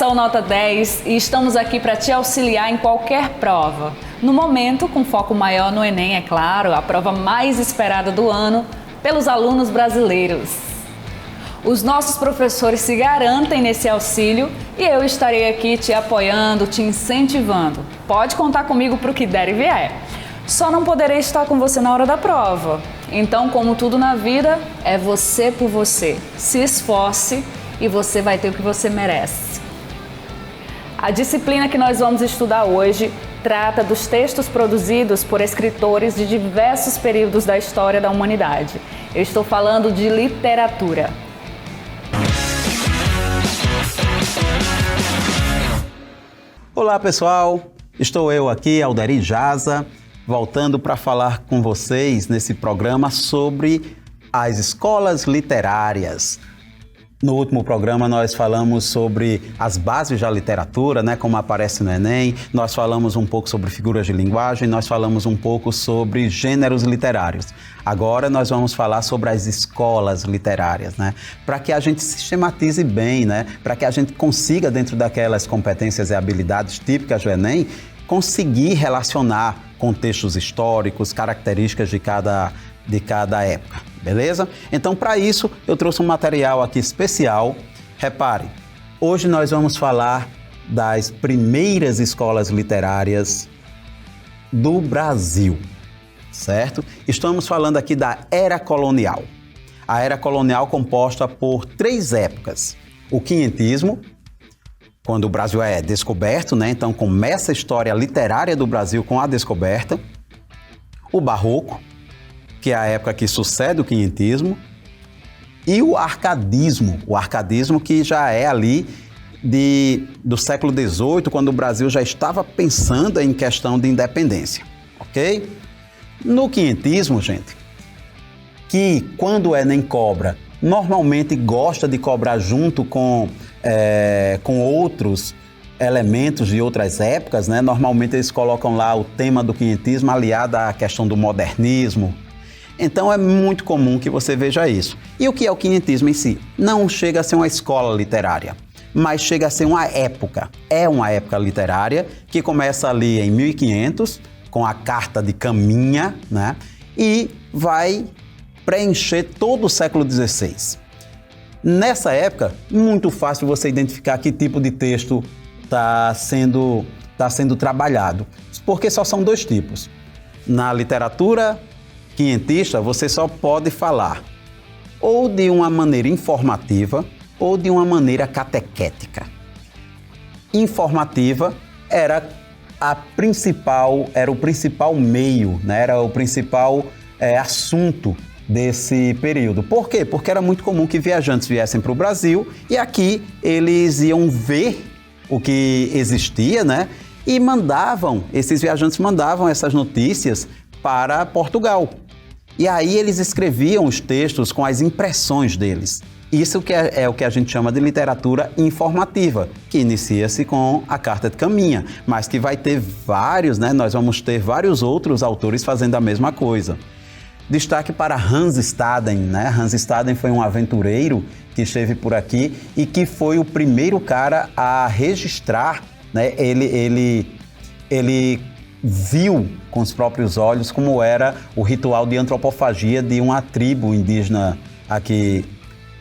Começa o Nota 10 e estamos aqui para te auxiliar em qualquer prova. No momento, com foco maior no Enem, é claro, a prova mais esperada do ano pelos alunos brasileiros. Os nossos professores se garantem nesse auxílio e eu estarei aqui te apoiando, te incentivando. Pode contar comigo para o que der e vier. Só não poderei estar com você na hora da prova. Então, como tudo na vida, é você por você. Se esforce e você vai ter o que você merece. A disciplina que nós vamos estudar hoje trata dos textos produzidos por escritores de diversos períodos da história da humanidade. Eu estou falando de literatura. Olá pessoal, estou eu aqui, Alderi Jaza, voltando para falar com vocês nesse programa sobre as escolas literárias. No último programa nós falamos sobre as bases da literatura, né, como aparece no Enem, nós falamos um pouco sobre figuras de linguagem, nós falamos um pouco sobre gêneros literários. Agora nós vamos falar sobre as escolas literárias, né, para que a gente sistematize bem, né, para que a gente consiga, dentro daquelas competências e habilidades típicas do Enem, conseguir relacionar contextos históricos, características de cada época. Beleza? Então, para isso, eu trouxe um material aqui especial. Repare, hoje nós vamos falar das primeiras escolas literárias do Brasil, certo? Estamos falando aqui da Era Colonial. A Era Colonial composta por 3 épocas. O quinhentismo, quando o Brasil é descoberto, né? Então começa a história literária do Brasil com a descoberta. O Barroco, que é a época que sucede o quinhentismo, e o arcadismo que já é ali do século XVIII, quando o Brasil já estava pensando em questão de independência, ok? No quinhentismo, gente, que quando o Enem cobra, normalmente gosta de cobrar junto com outros elementos de outras épocas, né? Normalmente eles colocam lá o tema do quinhentismo aliado à questão do modernismo. Então é muito comum que você veja isso. E o que é o quinhentismo em si? Não chega a ser uma escola literária, mas chega a ser uma época. É uma época literária que começa ali em 1500, com a Carta de Caminha, né? E vai preencher todo o século XVI. Nessa época, muito fácil você identificar que tipo de texto está sendo trabalhado, porque só são 2 tipos. Na literatura quinhentista, você só pode falar ou de uma maneira informativa ou de uma maneira catequética. Informativa era o principal meio, né? Era o principal assunto desse período. Por quê? Porque era muito comum que viajantes viessem para o Brasil e aqui eles iam ver o que existia, né? E esses viajantes mandavam essas notícias para Portugal. E aí eles escreviam os textos com as impressões deles. Isso que é o que a gente chama de literatura informativa, que inicia-se com a Carta de Caminha, mas que vai ter vários, né? Nós vamos ter vários outros autores fazendo a mesma coisa. Destaque para Hans Staden, né? Hans Staden foi um aventureiro que esteve por aqui e que foi o primeiro cara a registrar, né? Ele viu com os próprios olhos como era o ritual de antropofagia de uma tribo indígena aqui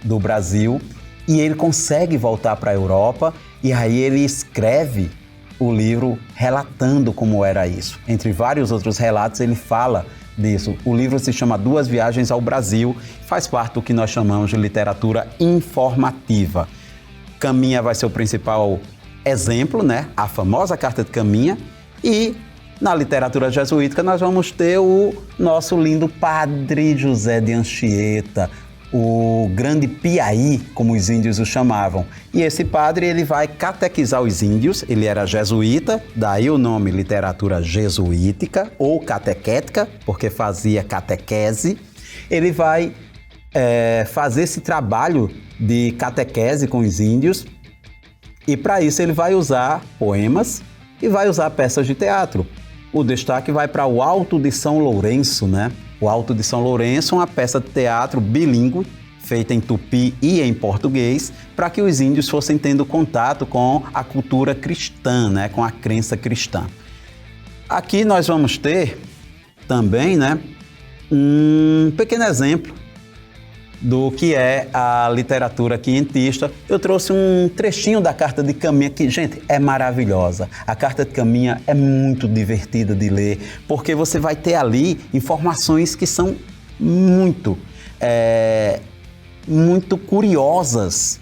do Brasil, e ele consegue voltar para a Europa e aí ele escreve o livro relatando como era isso. Entre vários outros relatos ele fala disso. O livro se chama 2 Viagens ao Brasil, faz parte do que nós chamamos de literatura informativa. Caminha vai ser o principal exemplo, né? A famosa Carta de Caminha. E na literatura jesuítica nós vamos ter o nosso lindo Padre José de Anchieta, o grande Piaí, como os índios o chamavam. E esse padre, ele vai catequizar os índios, ele era jesuíta, daí o nome literatura jesuítica ou catequética, porque fazia catequese. Ele vai fazer esse trabalho de catequese com os índios e para isso ele vai usar poemas e vai usar peças de teatro. O destaque vai para o Alto de São Lourenço, né? O Alto de São Lourenço é uma peça de teatro bilíngue feita em tupi e em português, para que os índios fossem tendo contato com a cultura cristã, né, com a crença cristã. Aqui nós vamos ter também, né, um pequeno exemplo do que é a literatura quinhentista. Eu trouxe um trechinho da Carta de Caminha que, gente, é maravilhosa. A Carta de Caminha é muito divertida de ler, porque você vai ter ali informações que são muito curiosas,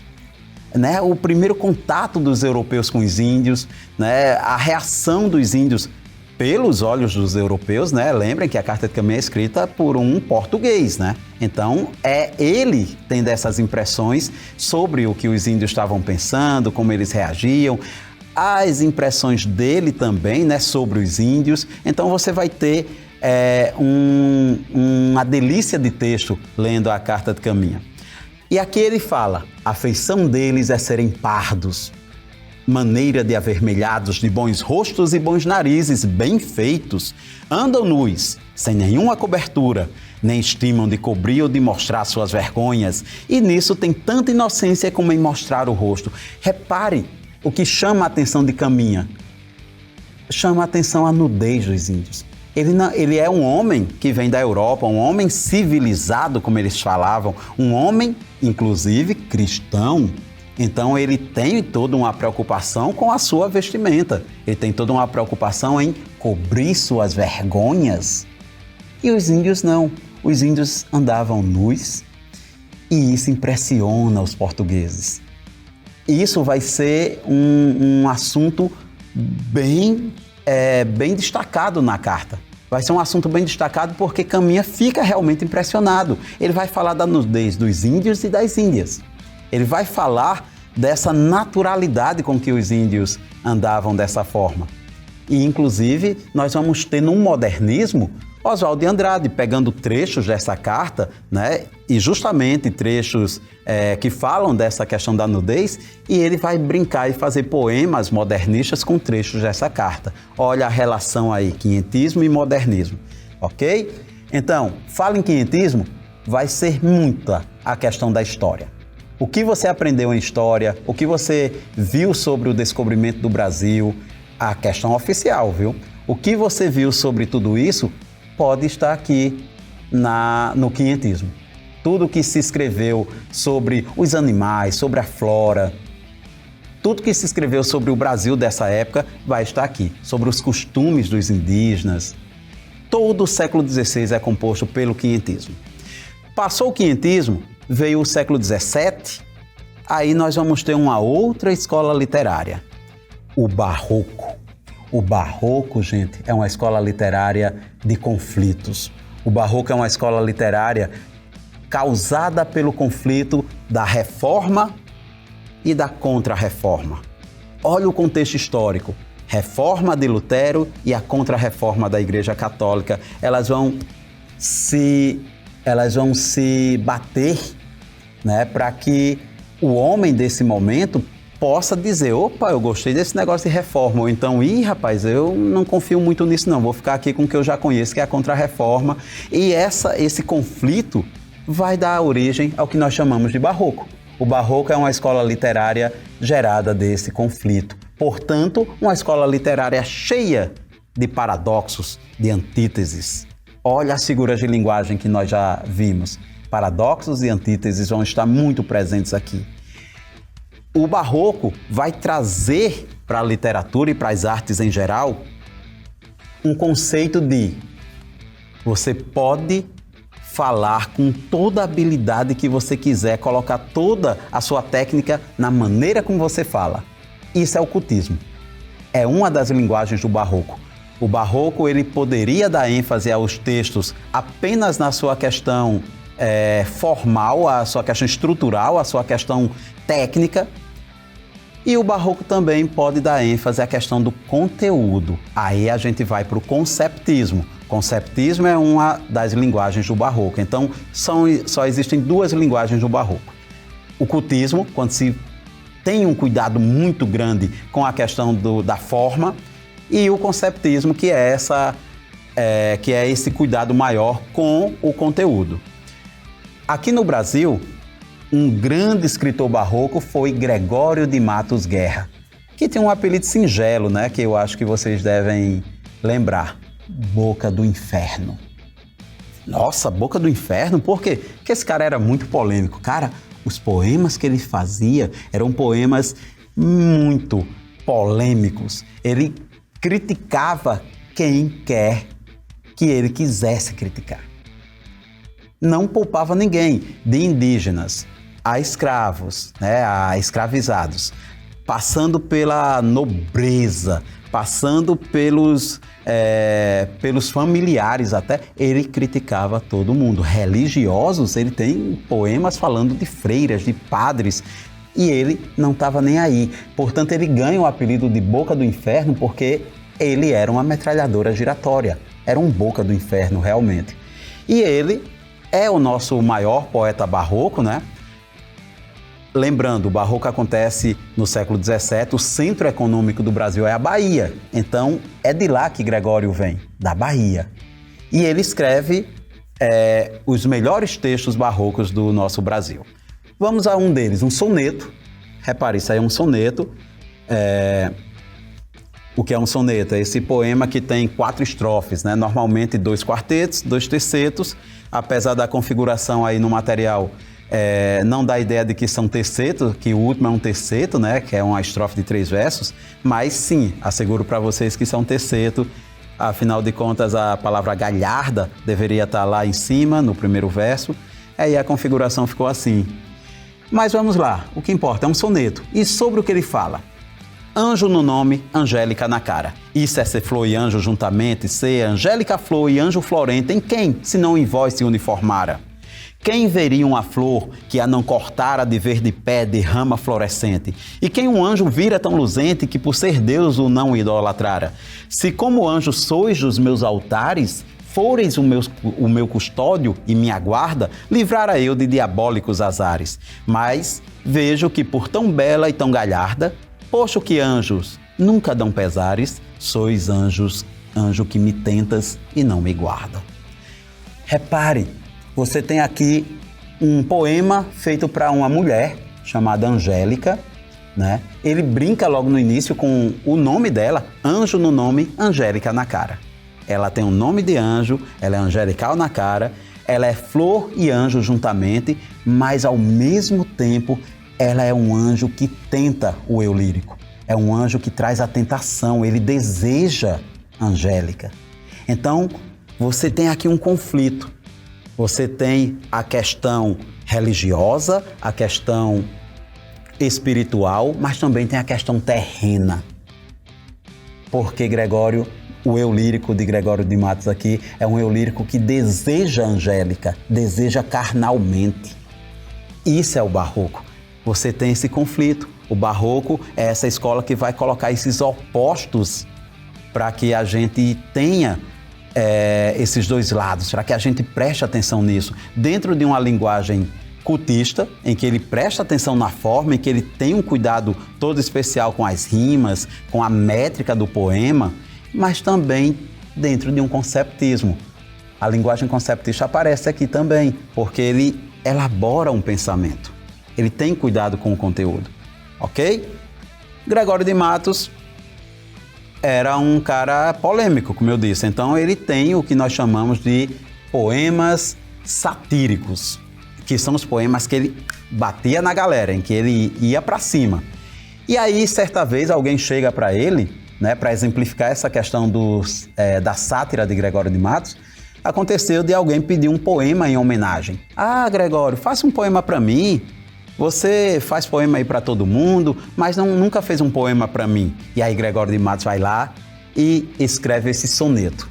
né? O primeiro contato dos europeus com os índios, né? A reação dos índios pelos olhos dos europeus, né? Lembrem que a Carta de Caminha é escrita por um português, né? Então, é ele tendo essas impressões sobre o que os índios estavam pensando, como eles reagiam, as impressões dele também, né? Sobre os índios. Então, você vai ter uma delícia de texto lendo a Carta de Caminha. E aqui ele fala: a feição deles é serem pardos, maneira de avermelhados, de bons rostos e bons narizes, bem feitos. Andam nus, sem nenhuma cobertura, nem estimam de cobrir ou de mostrar suas vergonhas. E nisso tem tanta inocência como em mostrar o rosto. Repare o que chama a atenção de Caminha. Chama a atenção a nudez dos índios. Ele é um homem que vem da Europa, um homem civilizado, como eles falavam, um homem, inclusive, cristão. Então, ele tem toda uma preocupação com a sua vestimenta. Ele tem toda uma preocupação em cobrir suas vergonhas. E os índios não. Os índios andavam nus e isso impressiona os portugueses. E isso vai ser um assunto bem destacado na carta. Vai ser um assunto bem destacado porque Caminha fica realmente impressionado. Ele vai falar da nudez dos índios e das índias. Ele vai falar dessa naturalidade com que os índios andavam dessa forma. E, inclusive, nós vamos ter num modernismo Oswald de Andrade pegando trechos dessa carta, né? E justamente trechos que falam dessa questão da nudez, e ele vai brincar e fazer poemas modernistas com trechos dessa carta. Olha a relação aí, quinhentismo e modernismo, ok? Então, fala em quinhentismo, vai ser muita a questão da história. O que você aprendeu em história, o que você viu sobre o descobrimento do Brasil, a questão oficial, viu? O que você viu sobre tudo isso pode estar aqui no quinhentismo. Tudo que se escreveu sobre os animais, sobre a flora, tudo que se escreveu sobre o Brasil dessa época vai estar aqui, sobre os costumes dos indígenas. Todo o século XVI é composto pelo quinhentismo. Passou o quinhentismo, veio o século XVII, aí nós vamos ter uma outra escola literária, o Barroco. O Barroco, gente, é uma escola literária de conflitos. O Barroco é uma escola literária causada pelo conflito da Reforma e da Contra-Reforma. Olha o contexto histórico. Reforma de Lutero e a Contra-Reforma da Igreja Católica. Elas vão se bater, né, para que o homem desse momento possa dizer: opa, eu gostei desse negócio de reforma, ou então, rapaz, eu não confio muito nisso não, vou ficar aqui com o que eu já conheço, que é a Contra-Reforma. E esse conflito vai dar origem ao que nós chamamos de Barroco. O Barroco é uma escola literária gerada desse conflito. Portanto, uma escola literária cheia de paradoxos, de antíteses. Olha as figuras de linguagem que nós já vimos. Paradoxos e antíteses vão estar muito presentes aqui. O Barroco vai trazer para a literatura e para as artes em geral um conceito de você pode falar com toda a habilidade que você quiser, colocar toda a sua técnica na maneira como você fala. Isso é o cultismo. É uma das linguagens do Barroco. O Barroco ele poderia dar ênfase aos textos apenas na sua questão formal, a sua questão estrutural, a sua questão técnica. E o Barroco também pode dar ênfase à questão do conteúdo. Aí a gente vai para o conceptismo. Conceptismo é uma das linguagens do Barroco. Então, só existem duas linguagens do Barroco. O cultismo, quando se tem um cuidado muito grande com a questão da forma, e o conceptismo, que é esse cuidado maior com o conteúdo. Aqui no Brasil, um grande escritor barroco foi Gregório de Matos Guerra, que tem um apelido singelo, né, que eu acho que vocês devem lembrar. Boca do Inferno. Nossa, Boca do Inferno? Por quê? Porque esse cara era muito polêmico. Cara, os poemas que ele fazia eram poemas muito polêmicos. Ele criticava quem quer que ele quisesse criticar. Não poupava ninguém, de indígenas a escravos, né, a escravizados, passando pela nobreza, passando pelos familiares até, ele criticava todo mundo. Religiosos, ele tem poemas falando de freiras, de padres, e ele não estava nem aí. Portanto, ele ganha o apelido de Boca do Inferno porque ele era uma metralhadora giratória, era um Boca do Inferno realmente. E ele é o nosso maior poeta barroco, né? Lembrando, o barroco acontece no século XVII, o centro econômico do Brasil é a Bahia. Então, é de lá que Gregório vem, da Bahia. E ele escreve os melhores textos barrocos do nosso Brasil. Vamos a um deles, um soneto. Repare, isso aí é um soneto. O que é um soneto? É esse poema que tem 4 estrofes, né? Normalmente 2 quartetos, 2 tercetos. Apesar da configuração aí no material, não dá a ideia de que são tercetos, que o último é um terceto, né? Que é uma estrofe de 3 versos. Mas sim, asseguro para vocês que são terceto. Afinal de contas, a palavra galharda deveria estar lá em cima, no primeiro verso. Aí a configuração ficou assim. Mas vamos lá, o que importa é um soneto. E sobre o que ele fala? Anjo no nome, angélica na cara. Isso é ser flor e anjo juntamente, ser angélica flor e anjo florenta em quem, se não em vós, se uniformara? Quem veria uma flor que a não cortara de verde pé de rama florescente? E quem um anjo vira tão luzente que por ser Deus o não idolatrara? Se como anjo sois dos meus altares, foreis o meu custódio e minha guarda, livrara eu de diabólicos azares. Mas vejo que por tão bela e tão galharda, posto que anjos nunca dão pesares, sois anjos, anjo que me tentas e não me guarda. Repare, você tem aqui um poema feito para uma mulher chamada Angélica, né? Ele brinca logo no início com o nome dela, anjo no nome, angélica na cara. Ela tem um nome de anjo, ela é angelical na cara, ela é flor e anjo juntamente, mas ao mesmo tempo ela é um anjo que tenta o eu lírico. É um anjo que traz a tentação, ele deseja Angélica. Então, você tem aqui um conflito. Você tem a questão religiosa, a questão espiritual, mas também tem a questão terrena. Porque o eu lírico de Gregório de Matos aqui é um eu lírico que deseja Angélica, deseja carnalmente. Isso é o barroco. Você tem esse conflito. O barroco é essa escola que vai colocar esses opostos para que a gente tenha esses dois lados, para que a gente preste atenção nisso. Dentro de uma linguagem cultista, em que ele presta atenção na forma, em que ele tem um cuidado todo especial com as rimas, com a métrica do poema, mas também dentro de um conceptismo. A linguagem conceptista aparece aqui também, porque ele elabora um pensamento. Ele tem cuidado com o conteúdo, ok? Gregório de Matos era um cara polêmico, como eu disse. Então, ele tem o que nós chamamos de poemas satíricos, que são os poemas que ele batia na galera, em que ele ia para cima. E aí, certa vez, alguém chega para ele, né, para exemplificar essa questão da sátira de Gregório de Matos. Aconteceu de alguém pedir um poema em homenagem. Ah, Gregório, faça um poema para mim. Você faz poema aí para todo mundo, mas nunca fez um poema para mim. E aí Gregório de Matos vai lá e escreve esse soneto.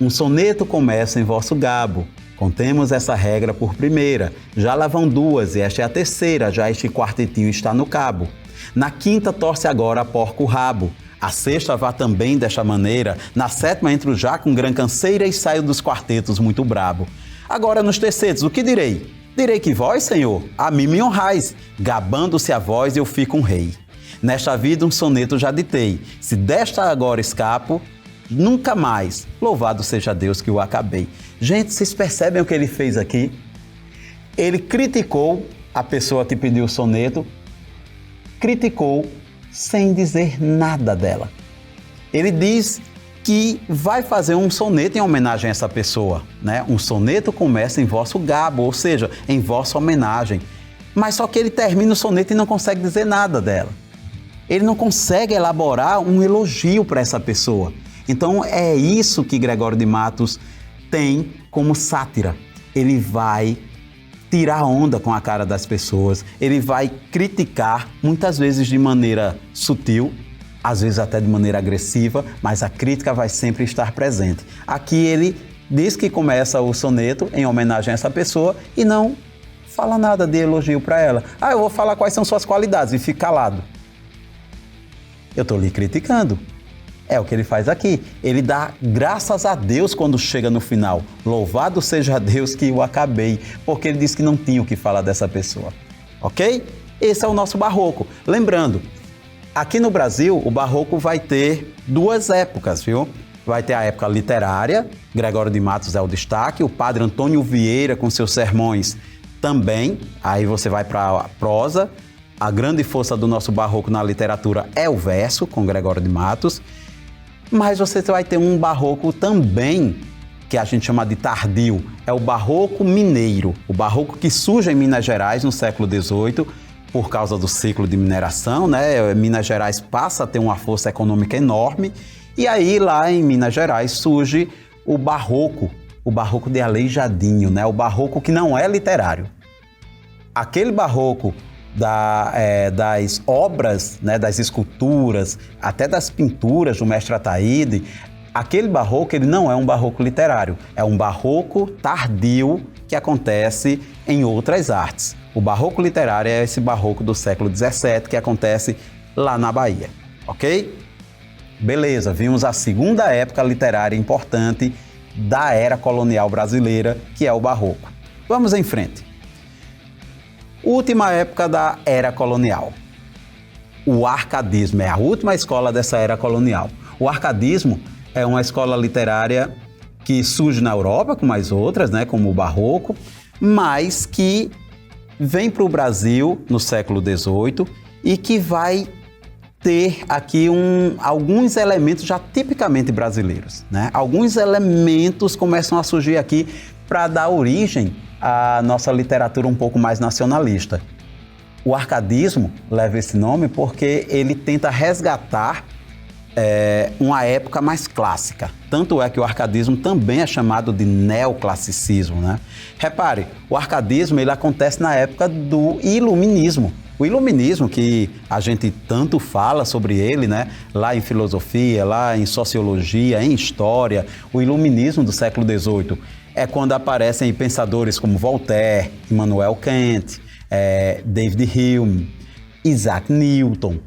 Um soneto começa em vosso gabo. Contemos essa regra por primeira. Já lá vão duas e esta é a terceira. Já este quartetinho está no cabo. Na quinta torce agora a porco o rabo. A sexta vá também desta maneira. Na sétima entro já com gran canseira e saio dos quartetos muito brabo. Agora nos tercetos, o que direi? Direi que vós, Senhor, a mim me honrais, gabando-se a vós eu fico um rei. Nesta vida um soneto já ditei, se desta agora escapo, nunca mais, louvado seja Deus que o acabei. Gente, vocês percebem o que ele fez aqui? Ele criticou a pessoa que pediu o soneto, criticou sem dizer nada dela. Ele diz que vai fazer um soneto em homenagem a essa pessoa, né? Um soneto começa em vosso gabo, ou seja, em vossa homenagem. Mas só que ele termina o soneto e não consegue dizer nada dela. Ele não consegue elaborar um elogio para essa pessoa. Então é isso que Gregório de Matos tem como sátira. Ele vai tirar onda com a cara das pessoas, ele vai criticar, muitas vezes de maneira sutil, às vezes até de maneira agressiva, mas a crítica vai sempre estar presente. Aqui ele diz que começa o soneto em homenagem a essa pessoa e não fala nada de elogio para ela. Eu vou falar quais são suas qualidades e fica calado. Eu estou lhe criticando. É o que ele faz aqui. Ele dá graças a Deus quando chega no final. Louvado seja Deus que o acabei, porque ele disse que não tinha o que falar dessa pessoa. Ok? Esse é o nosso barroco. Lembrando, aqui no Brasil, o barroco vai ter duas épocas, viu? Vai ter a época literária, Gregório de Matos é o destaque, o padre Antônio Vieira com seus sermões também. Aí você vai para a prosa. A grande força do nosso barroco na literatura é o verso, com Gregório de Matos. Mas você vai ter um barroco também, que a gente chama de tardio, é o barroco mineiro, o barroco que surge em Minas Gerais no século XVIII, por causa do ciclo de mineração, né? Minas Gerais passa a ter uma força econômica enorme, e aí lá em Minas Gerais surge o barroco de Aleijadinho, né? O barroco que não é literário. Aquele barroco das obras, né, das esculturas, até das pinturas do mestre Ataíde, aquele barroco ele não é um barroco literário, é um barroco tardio que acontece em outras artes. O barroco literário é esse barroco do século XVII que acontece lá na Bahia, ok? Beleza, vimos a segunda época literária importante da era colonial brasileira, que é o barroco. Vamos em frente. Última época da era colonial. O arcadismo é a última escola dessa era colonial. O arcadismo é uma escola literária que surge na Europa, com mais outras, né, como o barroco, mas que vem para o Brasil no século XVIII e que vai ter aqui alguns elementos já tipicamente brasileiros, né? Alguns elementos começam a surgir aqui para dar origem a nossa literatura um pouco mais nacionalista. O arcadismo leva esse nome porque ele tenta resgatar uma época mais clássica. Tanto é que o arcadismo também é chamado de neoclassicismo, né? Repare, o arcadismo ele acontece na época do iluminismo. O iluminismo, que a gente tanto fala sobre ele, né? Lá em filosofia, lá em sociologia, em história, o iluminismo do século XVIII é quando aparecem pensadores como Voltaire, Immanuel Kant, David Hume, Isaac Newton,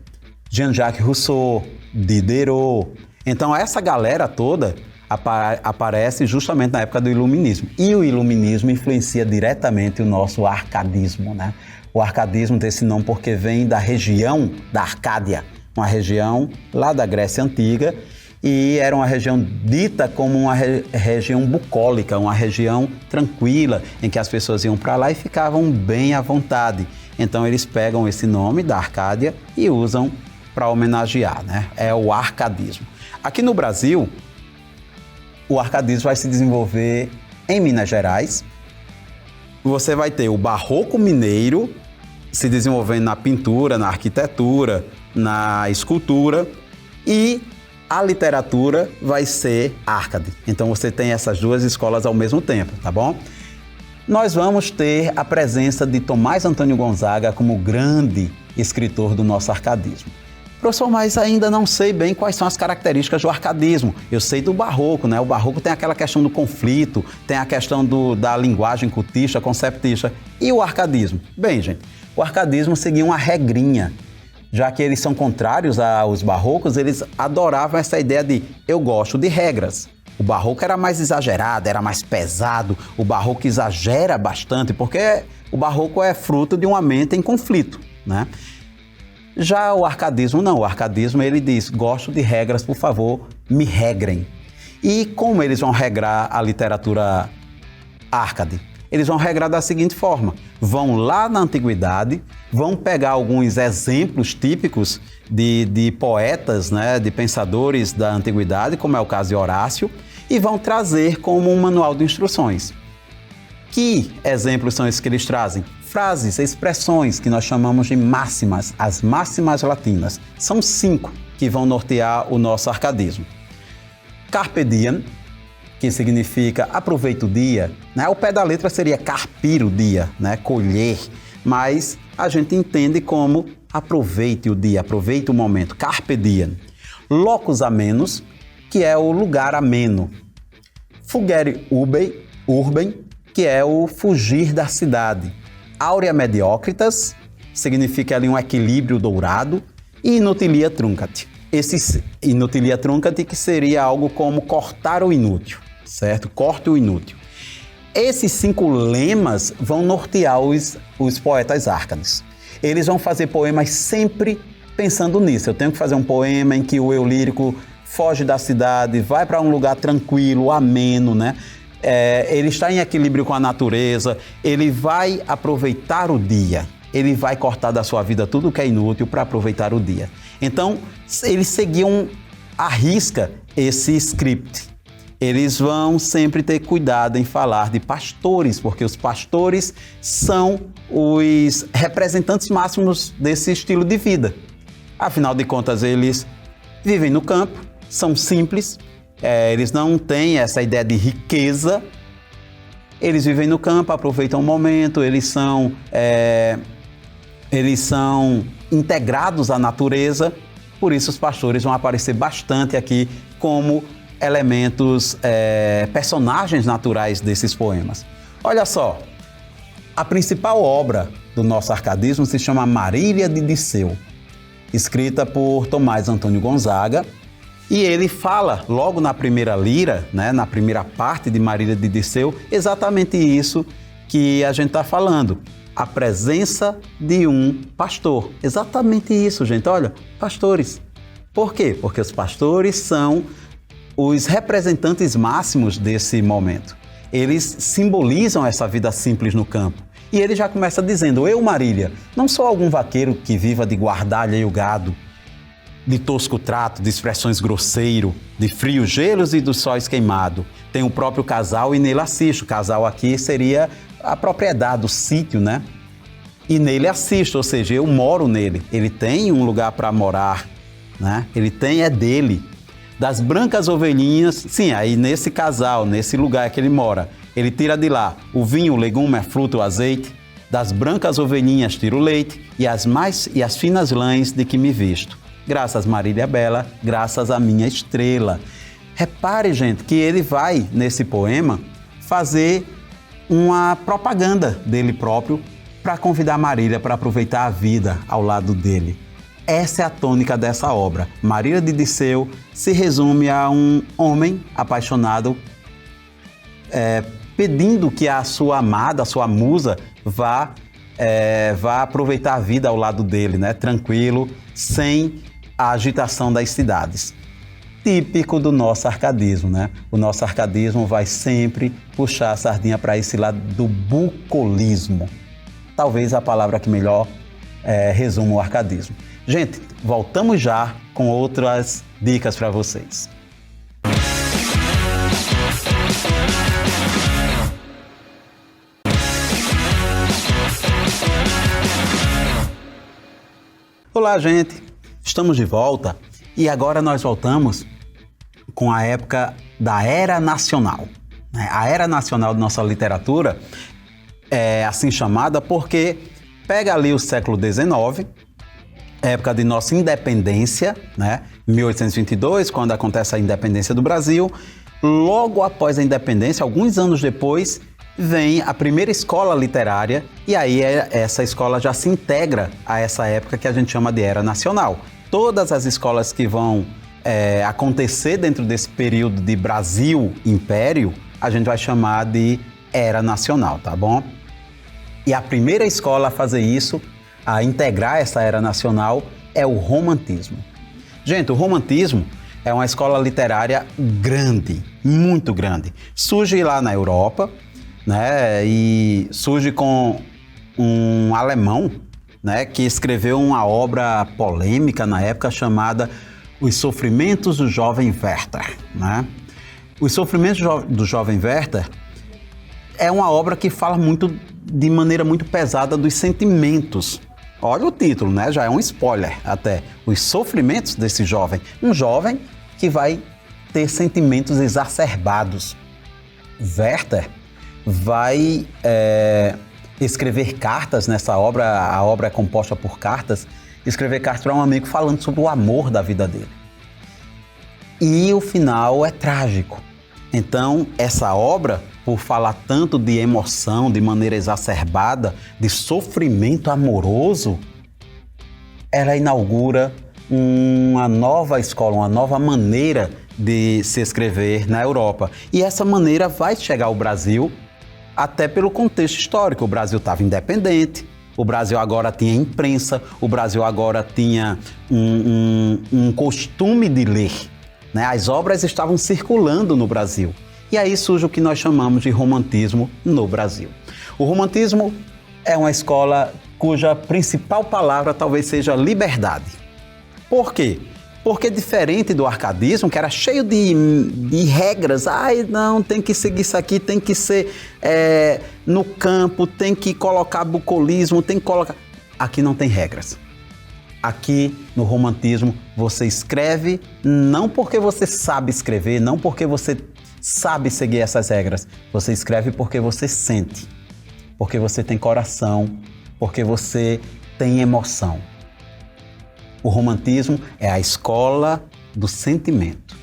Jean-Jacques Rousseau, Diderot. Então essa galera toda aparece justamente na época do iluminismo. E o iluminismo influencia diretamente o nosso arcadismo, né? O arcadismo tem esse nome porque vem da região da Arcádia, uma região lá da Grécia Antiga, e era uma região dita como uma região bucólica, uma região tranquila, em que as pessoas iam para lá e ficavam bem à vontade. Então eles pegam esse nome da Arcádia e usam para homenagear, né? É o arcadismo. Aqui no Brasil, o arcadismo vai se desenvolver em Minas Gerais. Você vai ter o barroco mineiro se desenvolvendo na pintura, na arquitetura, na escultura, e a literatura vai ser Arcade. Então você tem essas duas escolas ao mesmo tempo, tá bom? Nós vamos ter a presença de Tomás Antônio Gonzaga como grande escritor do nosso arcadismo. Professor, mas ainda não sei bem quais são as características do arcadismo. Eu sei do barroco, né? O barroco tem aquela questão do conflito, tem a questão da linguagem cultista, conceptista. E o arcadismo? Bem, gente, o arcadismo seguia uma regrinha. Já que eles são contrários aos barrocos, eles adoravam essa ideia de eu gosto de regras. O barroco era mais exagerado, era mais pesado. O barroco exagera bastante, porque o barroco é fruto de uma mente em conflito, né? Já o arcadismo não. O arcadismo ele diz, gosto de regras, por favor, me regrem. E como eles vão regrar a literatura Arcade? Eles vão regrar da seguinte forma: vão lá na antiguidade, vão pegar alguns exemplos típicos de poetas, né, de pensadores da antiguidade, como é o caso de Horácio, e vão trazer como um manual de instruções. Que exemplos são esses que eles trazem? Frases, expressões que nós chamamos de máximas, as máximas latinas. São 5 que vão nortear o nosso arcadismo. Carpe diem, que significa aproveita o dia, né? O pé da letra seria carpir o dia, né? Colher, mas a gente entende como aproveite o dia, aproveite o momento, carpe diem. Locus amenus, que é o lugar ameno. Fugere urbem, que é o fugir da cidade. Aurea mediocritas, significa ali um equilíbrio dourado. E inutilia truncat. Esse inutilia truncat que seria algo como cortar o inútil, certo? Corte o inútil. Esses 5 lemas vão nortear os poetas árcades. Eles vão fazer poemas sempre pensando nisso. Eu tenho que fazer um poema em que o eu lírico foge da cidade, vai para um lugar tranquilo, ameno, né? Ele está em equilíbrio com a natureza, ele vai aproveitar o dia, ele vai cortar da sua vida tudo que é inútil para aproveitar o dia. Então, eles seguiam à risca esse script. Eles vão sempre ter cuidado em falar de pastores, porque os pastores são os representantes máximos desse estilo de vida. Afinal de contas, eles vivem no campo, são simples, eles não têm essa ideia de riqueza. Eles vivem no campo, aproveitam o momento, eles são integrados à natureza. Por isso os pastores vão aparecer bastante aqui como elementos, personagens naturais desses poemas. Olha só, a principal obra do nosso arcadismo se chama Marília de Disseu, escrita por Tomás Antônio Gonzaga, e ele fala logo na primeira lira, né, na primeira parte de Marília de Disseu, exatamente isso que a gente está falando. A presença de um pastor. Exatamente isso, gente. Olha, pastores. Por quê? Porque os pastores são os representantes máximos desse momento. Eles simbolizam essa vida simples no campo. E ele já começa dizendo: eu, Marília, não sou algum vaqueiro que viva de guardar alheio gado, de tosco trato, de expressões grosseiro, de frios gelos e dos sóis queimado. Tem o próprio casal e nele assisto. O casal aqui seria a propriedade, o sítio, né? E nele assisto, ou seja, eu moro nele. Ele tem um lugar para morar, né? Ele tem, é dele. Das brancas ovelhinhas, sim, aí nesse casal, nesse lugar que ele mora, ele tira de lá o vinho, o legume, a fruta, o azeite. Das brancas ovelhinhas tira o leite e as finas lãs de que me visto. Graças Marília Bela, graças à minha estrela. Repare, gente, que ele vai, nesse poema, fazer uma propaganda dele próprio para convidar Marília para aproveitar a vida ao lado dele. Essa é a tônica dessa obra. Marília de Disseu se resume a um homem apaixonado pedindo que a sua amada, a sua musa, vá aproveitar a vida ao lado dele, né? Tranquilo, sem a agitação das cidades. Típico do nosso arcadismo, né? O nosso arcadismo vai sempre puxar a sardinha para esse lado do bucolismo. Talvez a palavra que melhor resuma o arcadismo. Gente, voltamos já com outras dicas para vocês. Olá, gente! Estamos de volta e agora nós voltamos com a época da Era Nacional. A Era Nacional de nossa literatura é assim chamada porque pega ali o século XIX, época de nossa independência, né? 1822, quando acontece a independência do Brasil. Logo após a independência, alguns anos depois, vem a primeira escola literária e aí essa escola já se integra a essa época que a gente chama de Era Nacional. Todas as escolas que vão acontecer dentro desse período de Brasil-Império, a gente vai chamar de Era Nacional, tá bom? E a primeira escola a fazer isso, a integrar essa Era Nacional, é o Romantismo. Gente, o Romantismo é uma escola literária grande, muito grande. Surge lá na Europa, né? E surge com um alemão, né, que escreveu uma obra polêmica na época chamada Os Sofrimentos do Jovem Werther, né? Os Sofrimentos do Jovem Werther é uma obra que fala de maneira muito pesada dos sentimentos. Olha o título, né? Já é um spoiler até. Os sofrimentos desse jovem. Um jovem que vai ter sentimentos exacerbados. Werther vai escrever cartas nessa obra. A obra é composta por cartas. Escrever cartas para um amigo falando sobre o amor da vida dele. E o final é trágico. Então, essa obra, por falar tanto de emoção, de maneira exacerbada, de sofrimento amoroso, ela inaugura uma nova escola, uma nova maneira de se escrever na Europa. E essa maneira vai chegar ao Brasil até pelo contexto histórico. O Brasil estava independente, o Brasil agora tinha imprensa, o Brasil agora tinha um costume de ler, né? As obras estavam circulando no Brasil. E aí surge o que nós chamamos de romantismo no Brasil. O romantismo é uma escola cuja principal palavra talvez seja liberdade. Por quê? Porque diferente do arcadismo, que era cheio de regras, não, tem que seguir isso aqui, tem que ser no campo, tem que colocar bucolismo, tem que colocar... Aqui não tem regras. Aqui no romantismo você escreve não porque você sabe escrever, não porque você sabe seguir essas regras. Você escreve porque você sente, porque você tem coração, porque você tem emoção. O romantismo é a escola do sentimento.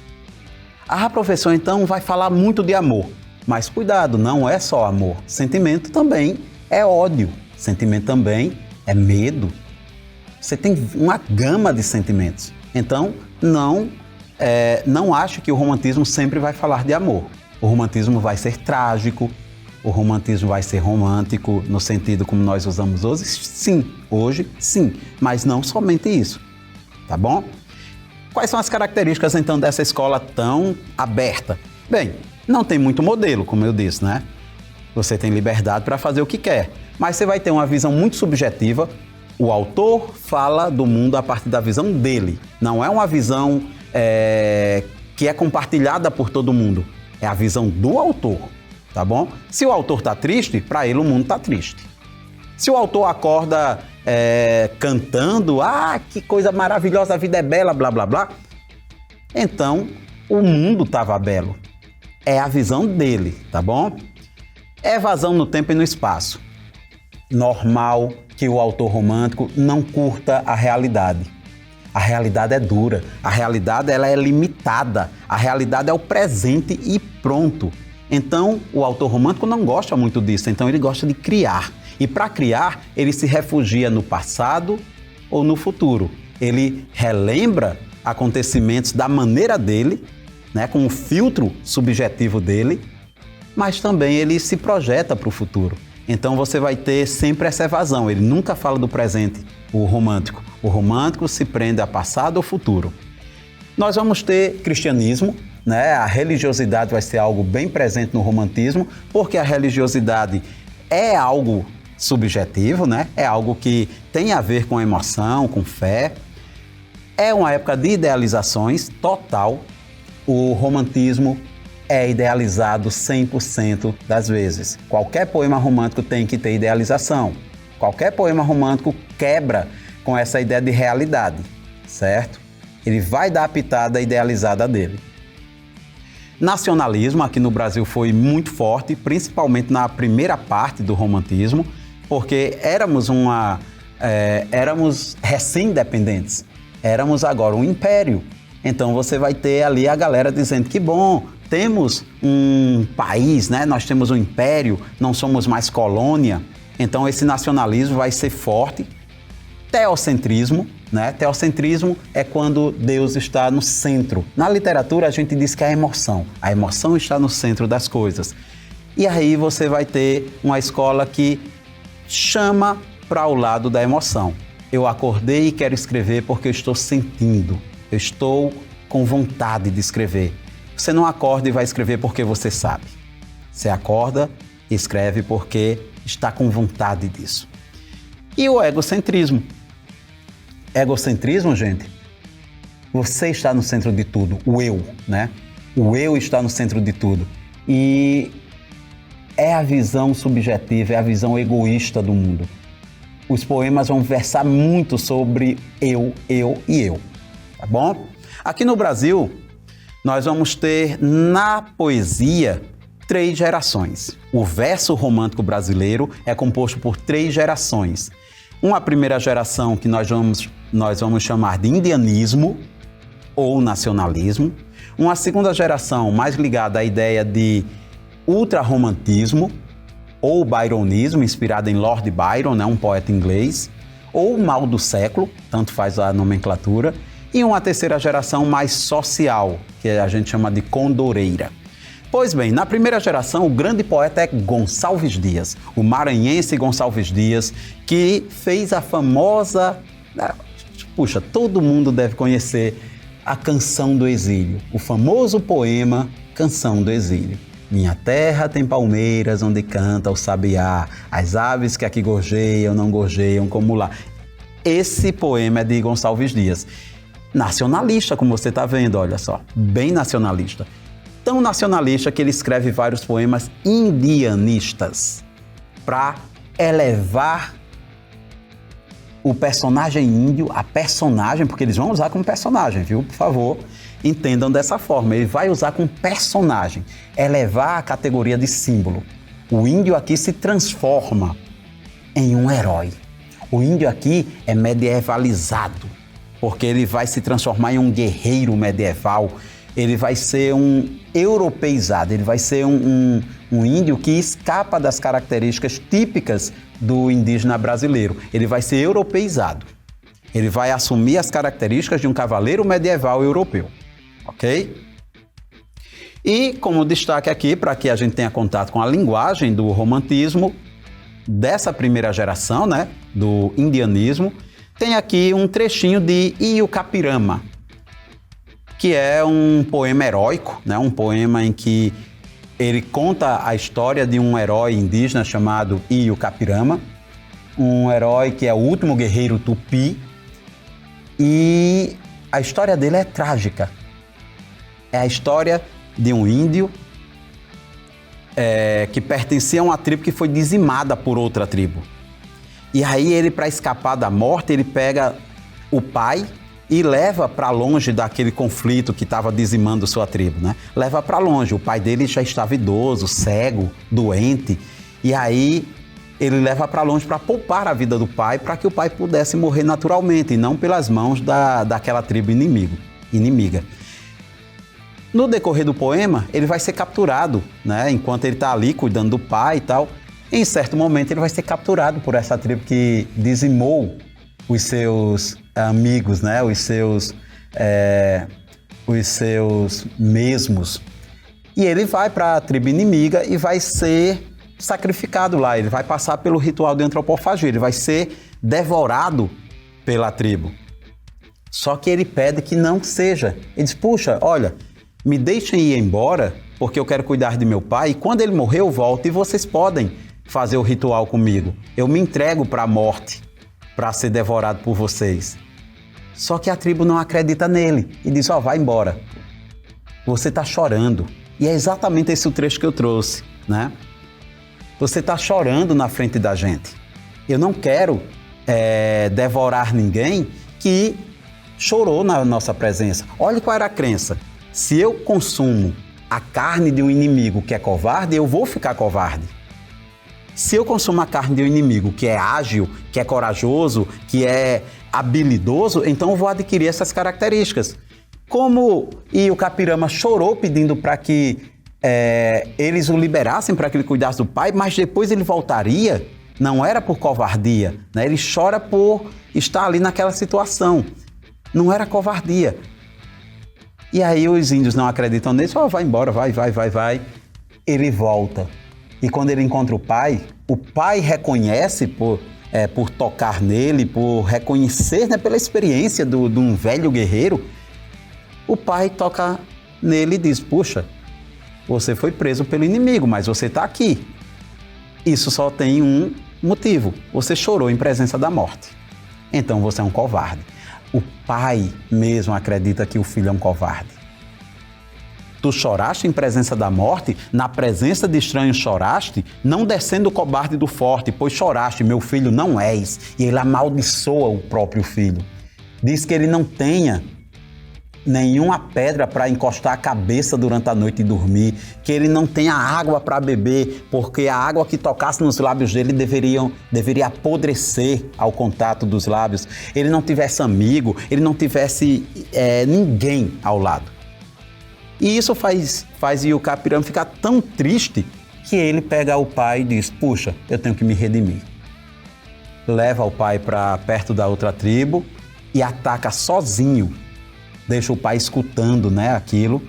Professor, então vai falar muito de amor. Mas cuidado, não é só amor. Sentimento também é ódio. Sentimento também é medo. Você tem uma gama de sentimentos. Então, não ache que o romantismo sempre vai falar de amor. O romantismo vai ser trágico, o romantismo vai ser romântico no sentido como nós usamos hoje, sim, mas não somente isso, tá bom? Quais são as características então dessa escola tão aberta? Bem, não tem muito modelo, como eu disse, né? Você tem liberdade para fazer o que quer, mas você vai ter uma visão muito subjetiva. O autor fala do mundo a partir da visão dele, não é uma visão que é compartilhada por todo mundo, é a visão do autor, tá bom? Se o autor está triste, para ele o mundo está triste. Se o autor acorda cantando, que coisa maravilhosa, a vida é bela, blá, blá, blá, então o mundo estava belo. É a visão dele, tá bom? Evasão no tempo e no espaço. Normal que o autor romântico não curta a realidade. A realidade é dura, a realidade ela é limitada, a realidade é o presente e pronto. Então, o autor romântico não gosta muito disso, então ele gosta de criar. E para criar, ele se refugia no passado ou no futuro. Ele relembra acontecimentos da maneira dele, né, com o filtro subjetivo dele, mas também ele se projeta para o futuro. Então você vai ter sempre essa evasão, ele nunca fala do presente, o romântico. O romântico se prende a passado ou futuro. Nós vamos ter cristianismo, né? A religiosidade vai ser algo bem presente no romantismo, porque a religiosidade é algo subjetivo, né? É algo que tem a ver com emoção, com fé. É uma época de idealizações total. O romantismo é idealizado 100% das vezes. Qualquer poema romântico tem que ter idealização. Qualquer poema romântico quebra com essa ideia de realidade, certo? Ele vai dar a pitada idealizada dele. Nacionalismo aqui no Brasil foi muito forte, principalmente na primeira parte do romantismo, porque éramos recém-independentes, éramos agora um império. Então você vai ter ali a galera dizendo que bom, temos um país, né? Nós temos um império, não somos mais colônia. Então esse nacionalismo vai ser forte. Teocentrismo, né? Teocentrismo é quando Deus está no centro. Na literatura a gente diz que é a emoção está no centro das coisas. E aí você vai ter uma escola que chama para o lado da emoção. Eu acordei e quero escrever porque eu estou sentindo, eu estou com vontade de escrever. Você não acorda e vai escrever porque você sabe. Você acorda escreve porque está com vontade disso. E o egocentrismo. Egocentrismo, gente, você está no centro de tudo, o eu, né? O eu está no centro de tudo. E é a visão subjetiva, é a visão egoísta do mundo. Os poemas vão versar muito sobre eu e eu, tá bom? Aqui no Brasil, nós vamos ter na poesia 3 gerações. O verso romântico brasileiro é composto por 3 gerações. Uma primeira geração que nós vamos chamar de indianismo ou nacionalismo. Uma segunda geração mais ligada à ideia de ultrarromantismo ou byronismo, inspirada em Lord Byron, né, um poeta inglês, ou mal do século, tanto faz a nomenclatura, e uma terceira geração mais social, que a gente chama de condoreira. Pois bem, na primeira geração, o grande poeta é Gonçalves Dias, o maranhense Gonçalves Dias, que fez a famosa... Puxa, todo mundo deve conhecer a Canção do Exílio, o famoso poema Canção do Exílio. Minha terra tem palmeiras onde canta o sabiá, as aves que aqui gorjeiam não gorjeiam como lá. Esse poema é de Gonçalves Dias. Nacionalista, como você está vendo, olha só, bem nacionalista. Tão nacionalista que ele escreve vários poemas indianistas para elevar o personagem índio, a personagem, porque eles vão usar como personagem, viu? Por favor, entendam dessa forma. Ele vai usar como personagem, elevar a categoria de símbolo. O índio aqui se transforma em um herói. O índio aqui é medievalizado, porque ele vai se transformar em um guerreiro medieval. Ele vai ser um europeizado, ele vai ser um índio que escapa das características típicas do indígena brasileiro. Ele vai ser europeizado. Ele vai assumir as características de um cavaleiro medieval europeu, ok? E como destaque aqui, para que a gente tenha contato com a linguagem do romantismo, dessa primeira geração, né, do indianismo, tem aqui um trechinho de Iucapirama, que é um poema heróico, né, um poema em que ele conta a história de um herói indígena chamado Iucapirama, um herói que é o último guerreiro tupi, e a história dele é trágica. É a história de um índio que pertencia a uma tribo que foi dizimada por outra tribo. E aí ele, para escapar da morte, ele pega o pai e leva para longe daquele conflito que estava dizimando sua tribo, né? Leva para longe. O pai dele já estava idoso, cego, doente. E aí ele leva para longe para poupar a vida do pai, para que o pai pudesse morrer naturalmente e não pelas mãos daquela tribo inimiga. No decorrer do poema, ele vai ser capturado, né? Enquanto ele está ali cuidando do pai e tal. Em certo momento, ele vai ser capturado por essa tribo que dizimou os seus amigos, né? Os seus mesmos. E ele vai para a tribo inimiga e vai ser sacrificado lá. Ele vai passar pelo ritual de antropofagia, ele vai ser devorado pela tribo. Só que ele pede que não seja. Ele diz, puxa, olha, me deixem ir embora porque eu quero cuidar de meu pai e quando ele morrer eu volto e vocês podem fazer o ritual comigo. Eu me entrego para a morte, para ser devorado por vocês. Só que a tribo não acredita nele e diz, vai embora. Você está chorando. E é exatamente esse o trecho que eu trouxe, né? Você está chorando na frente da gente. Eu não quero devorar ninguém que chorou na nossa presença. Olha qual era a crença. Se eu consumo a carne de um inimigo que é covarde, eu vou ficar covarde. Se eu consumo a carne de um inimigo que é ágil, que é corajoso, que é habilidoso, então eu vou adquirir essas características. Como Iucapirama chorou pedindo para que eles o liberassem para que ele cuidasse do pai, mas depois ele voltaria, não era por covardia, né? Ele chora por estar ali naquela situação. Não era covardia. E aí os índios não acreditam nisso, vai embora, vai. Ele volta. E quando ele encontra o pai reconhece por tocar nele, por reconhecer, né, pela experiência de um velho guerreiro, o pai toca nele e diz, puxa, você foi preso pelo inimigo, mas você está aqui. Isso só tem um motivo: você chorou em presença da morte. Então você é um covarde. O pai mesmo acredita que o filho é um covarde. Tu choraste em presença da morte, na presença de estranhos choraste, não descendo o cobarde do forte, pois choraste, meu filho não és. E ele amaldiçoa o próprio filho. Diz que ele não tenha nenhuma pedra para encostar a cabeça durante a noite e dormir, que ele não tenha água para beber, porque a água que tocasse nos lábios dele deveria apodrecer ao contato dos lábios. Ele não tivesse amigo, ele não tivesse ninguém ao lado. E isso faz Iucapirama ficar tão triste que ele pega o pai e diz: puxa, eu tenho que me redimir. Leva o pai para perto da outra tribo e ataca sozinho. Deixa o pai escutando, aquilo,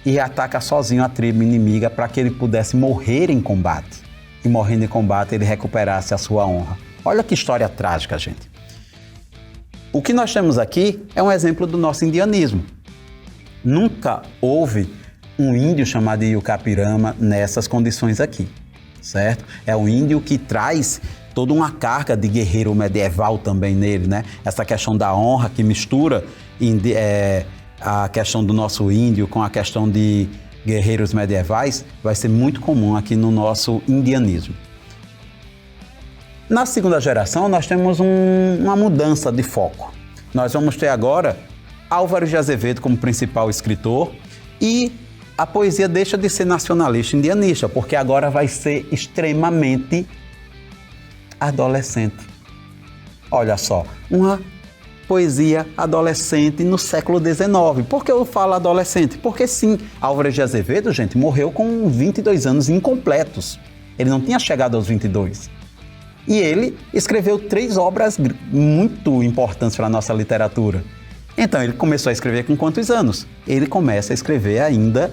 e ataca sozinho a tribo inimiga para que ele pudesse morrer em combate. E morrendo em combate ele recuperasse a sua honra. Olha que história trágica, gente. O que nós temos aqui é um exemplo do nosso indianismo. Nunca houve um índio chamado Iucapirama nessas condições aqui, certo? É um índio que traz toda uma carga de guerreiro medieval também nele, Essa questão da honra que mistura a questão do nosso índio com a questão de guerreiros medievais vai ser muito comum aqui no nosso indianismo. Na segunda geração nós temos uma mudança de foco. Nós vamos ter agora Álvares de Azevedo como principal escritor e a poesia deixa de ser nacionalista indianista, porque agora vai ser extremamente adolescente. Olha só, uma poesia adolescente no século XIX. Por que eu falo adolescente? Porque sim, Álvares de Azevedo, gente, morreu com 22 anos incompletos. Ele não tinha chegado aos 22. E ele escreveu 3 obras muito importantes para a nossa literatura. Então, ele começou a escrever com quantos anos? Ele começa a escrever ainda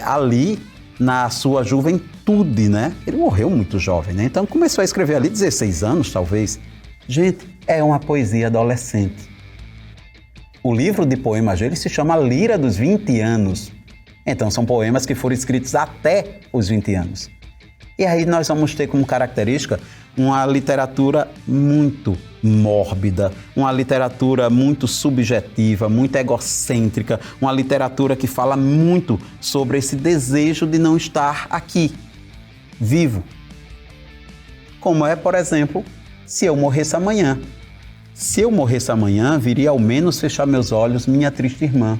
ali na sua juventude, Ele morreu muito jovem, Então, começou a escrever ali 16 anos, talvez. Gente, é uma poesia adolescente. O livro de poemas dele se chama Lira dos 20 anos. Então, são poemas que foram escritos até os 20 anos. E aí nós vamos ter como característica uma literatura muito mórbida, uma literatura muito subjetiva, muito egocêntrica, uma literatura que fala muito sobre esse desejo de não estar aqui, vivo. Como é, por exemplo, Se Eu Morresse Amanhã. Se eu morresse amanhã, viria ao menos fechar meus olhos minha triste irmã.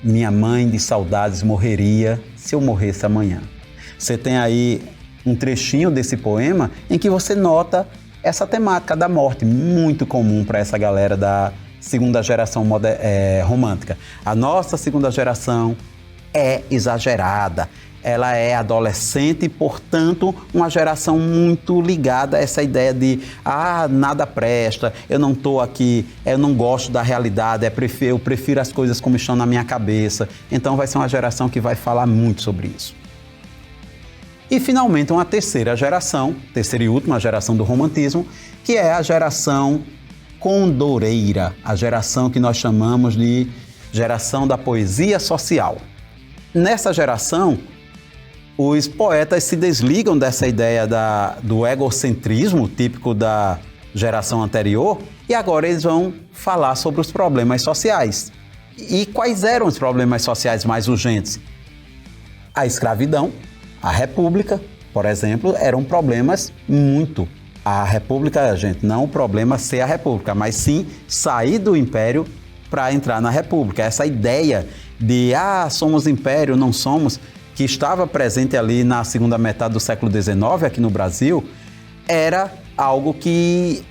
Minha mãe de saudades morreria se eu morresse amanhã. Você tem aí um trechinho desse poema em que você nota essa temática da morte, muito comum para essa galera da segunda geração romântica. A nossa segunda geração é exagerada, ela é adolescente e, portanto, uma geração muito ligada a essa ideia de nada presta, eu não estou aqui, eu não gosto da realidade, eu prefiro as coisas como estão na minha cabeça. Então vai ser uma geração que vai falar muito sobre isso. E, finalmente, uma terceira e última geração do romantismo, que é a geração condoreira, a geração que nós chamamos de geração da poesia social. Nessa geração, os poetas se desligam dessa ideia do egocentrismo típico da geração anterior e agora eles vão falar sobre os problemas sociais. E quais eram os problemas sociais mais urgentes? A escravidão, a república, por exemplo, eram problemas muito. A república, gente, não o problema ser a república, mas sim sair do império para entrar na república. Essa ideia de, somos império, não somos, que estava presente ali na segunda metade do século XIX aqui no Brasil, era algo que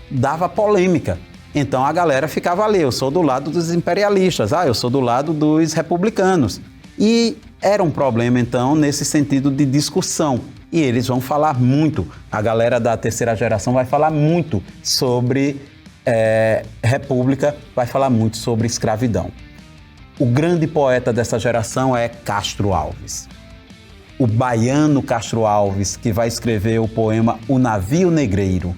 dava polêmica. Então a galera ficava ali, eu sou do lado dos imperialistas, eu sou do lado dos republicanos. E era um problema, então, nesse sentido de discussão. E eles vão falar muito, a galera da terceira geração vai falar muito sobre república, vai falar muito sobre escravidão. O grande poeta dessa geração é Castro Alves. O baiano Castro Alves, que vai escrever o poema O Navio Negreiro.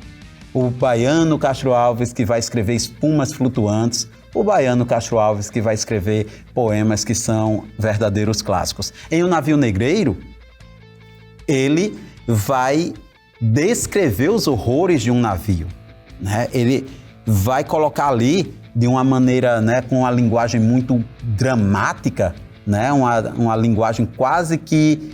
O baiano Castro Alves, que vai escrever Espumas Flutuantes. O baiano Castro Alves, que vai escrever poemas que são verdadeiros clássicos. Em O Navio Negreiro, ele vai descrever os horrores de um navio, né? Ele vai colocar ali de uma maneira, né, com uma linguagem muito dramática, né, uma linguagem quase que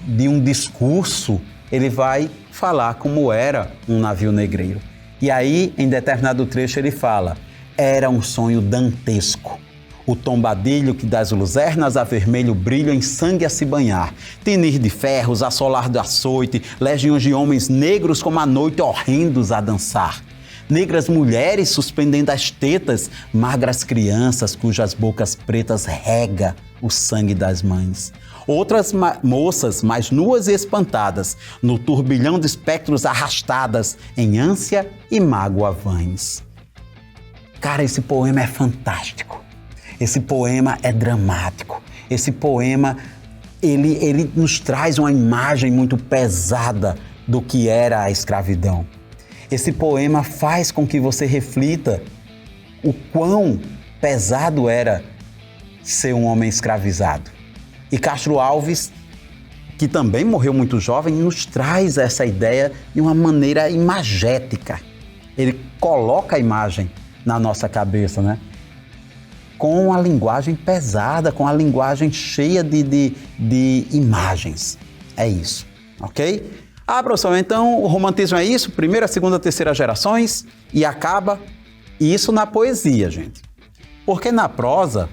de um discurso. Ele vai falar como era um navio negreiro. E aí, em determinado trecho, ele fala: era um sonho dantesco. O tombadilho que das luzernas a vermelho brilho em sangue a se banhar. Tinir de ferros, assolar do açoite, legiões de homens negros como a noite horrendos a dançar. Negras mulheres suspendendo as tetas, magras crianças cujas bocas pretas rega o sangue das mães. Outras moças mais nuas e espantadas, no turbilhão de espectros arrastadas, em ânsia e mágoa vães. Cara, esse poema é fantástico. Esse poema é dramático. Esse poema, ele nos traz uma imagem muito pesada do que era a escravidão. Esse poema faz com que você reflita o quão pesado era ser um homem escravizado. E Castro Alves, que também morreu muito jovem, nos traz essa ideia de uma maneira imagética. Ele coloca a imagem na nossa cabeça, né? Com a linguagem pesada, com a linguagem cheia de imagens. É isso, ok? Professor, então o romantismo é isso? Primeira, segunda, terceira gerações e acaba. E isso na poesia, gente. Porque na prosa...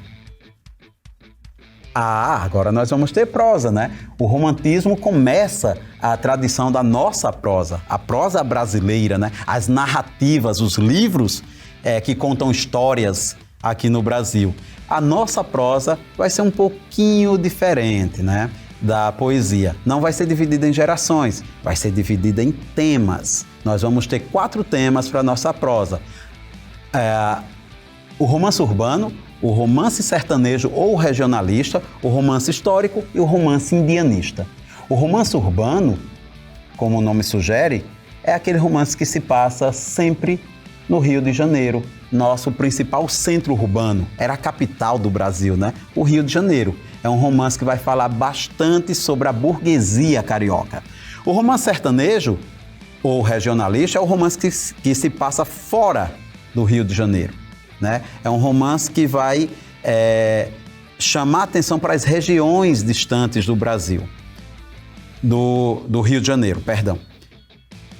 agora nós vamos ter prosa, né? O romantismo começa a tradição da nossa prosa, a prosa brasileira, né? As narrativas, os livros que contam histórias aqui no Brasil. A nossa prosa vai ser um pouquinho diferente, né, da poesia. Não vai ser dividida em gerações, vai ser dividida em temas. Nós vamos ter 4 temas para a nossa prosa. O romance urbano, o romance sertanejo ou regionalista, o romance histórico e o romance indianista. O romance urbano, como o nome sugere, é aquele romance que se passa sempre no Rio de Janeiro, nosso principal centro urbano. Era a capital do Brasil, né? O Rio de Janeiro. É um romance que vai falar bastante sobre a burguesia carioca. O romance sertanejo ou regionalista é o romance que se passa fora do Rio de Janeiro, né? É um romance que vai chamar atenção para as regiões distantes do Brasil, do Rio de Janeiro, perdão.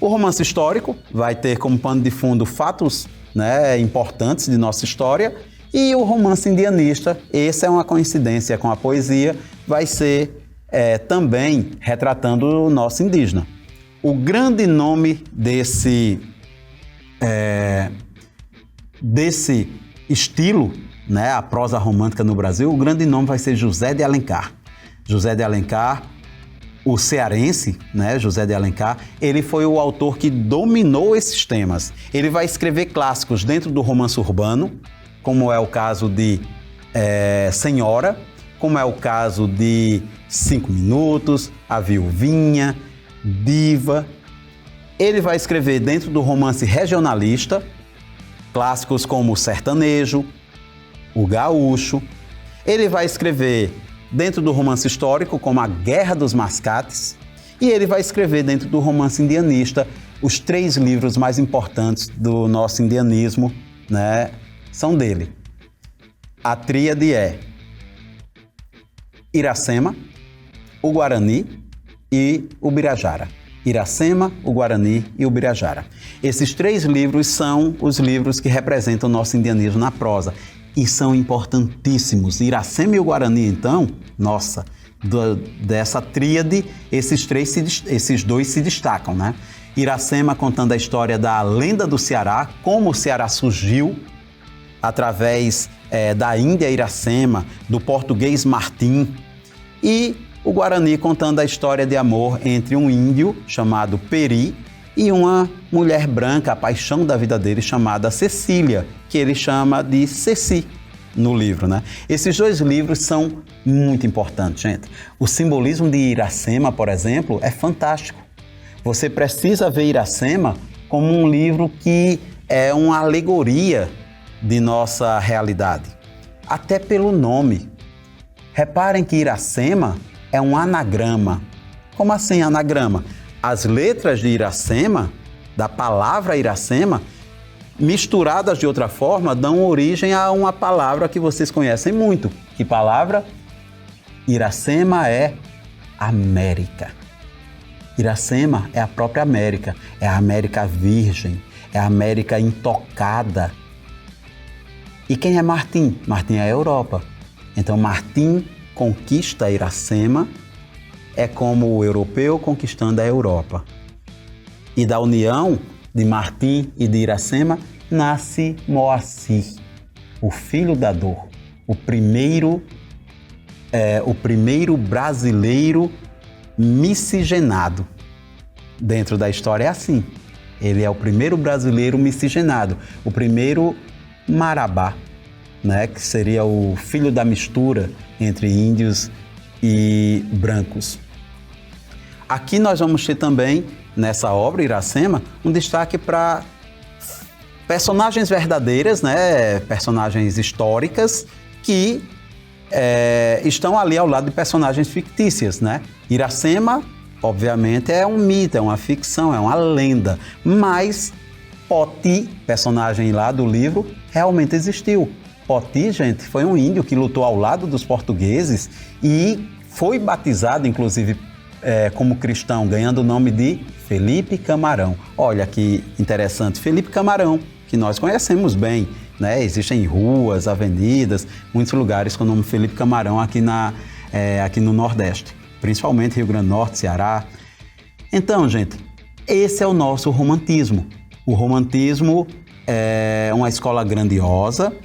O romance histórico vai ter como pano de fundo fatos, né, importantes de nossa história. E o romance indianista, essa é uma coincidência com a poesia, vai ser também retratando o nosso indígena. O grande nome desse estilo, né, a prosa romântica no Brasil, o grande nome vai ser José de Alencar. José de Alencar, o cearense, né, José de Alencar, ele foi o autor que dominou esses temas. Ele vai escrever clássicos dentro do romance urbano, como é o caso de Senhora, como é o caso de 5 Minutos, A Viuvinha, Diva. Ele vai escrever dentro do romance regionalista, clássicos como o Sertanejo, o Gaúcho. Ele vai escrever dentro do romance histórico, como A Guerra dos Mascates, e ele vai escrever dentro do romance indianista os 3 livros mais importantes do nosso indianismo, né, são dele. A tríade é Iracema, o Guarani e o Birajara. Iracema, o Guarani e o Birajara. Esses 3 livros são os livros que representam o nosso indianismo na prosa. E são importantíssimos. Iracema e o Guarani, então, nossa, dessa tríade, esses 2 se destacam, né? Iracema contando a história da lenda do Ceará, como o Ceará surgiu através da Índia Iracema, do português Martim, e o Guarani contando a história de amor entre um índio chamado Peri e uma mulher branca, a paixão da vida dele, chamada Cecília, que ele chama de Ceci no livro, né? Esses 2 livros são muito importantes, gente. O simbolismo de Iracema, por exemplo, é fantástico. Você precisa ver Iracema como um livro que é uma alegoria de nossa realidade, até pelo nome. Reparem que Iracema é um anagrama. Como assim anagrama? As letras de Iracema, da palavra Iracema, misturadas de outra forma, dão origem a uma palavra que vocês conhecem muito. Que palavra? Iracema é América. Iracema é a própria América, é a América virgem, é a América intocada. E quem é Martim? Martim é a Europa. Então Martim conquista Iracema, é como o europeu conquistando a Europa. E da união de Martim e de Iracema nasce Moacir, o filho da dor, o primeiro brasileiro miscigenado. Dentro da história é assim. Ele é o primeiro brasileiro miscigenado, o primeiro Marabá, né, que seria o filho da mistura entre índios e brancos. Aqui nós vamos ter também, nessa obra Iracema, um destaque para personagens verdadeiras, né, personagens históricas que estão ali ao lado de personagens fictícias, né? Iracema, obviamente, é um mito, é uma ficção, é uma lenda, mas Poti, personagem lá do livro, realmente existiu. Poti, gente, foi um índio que lutou ao lado dos portugueses e foi batizado, inclusive, como cristão, ganhando o nome de Felipe Camarão. Olha que interessante, Felipe Camarão, que nós conhecemos bem, né? Existem ruas, avenidas, muitos lugares com o nome Felipe Camarão aqui no Nordeste, principalmente Rio Grande do Norte, Ceará. Então, gente, esse é o nosso romantismo. O romantismo é uma escola grandiosa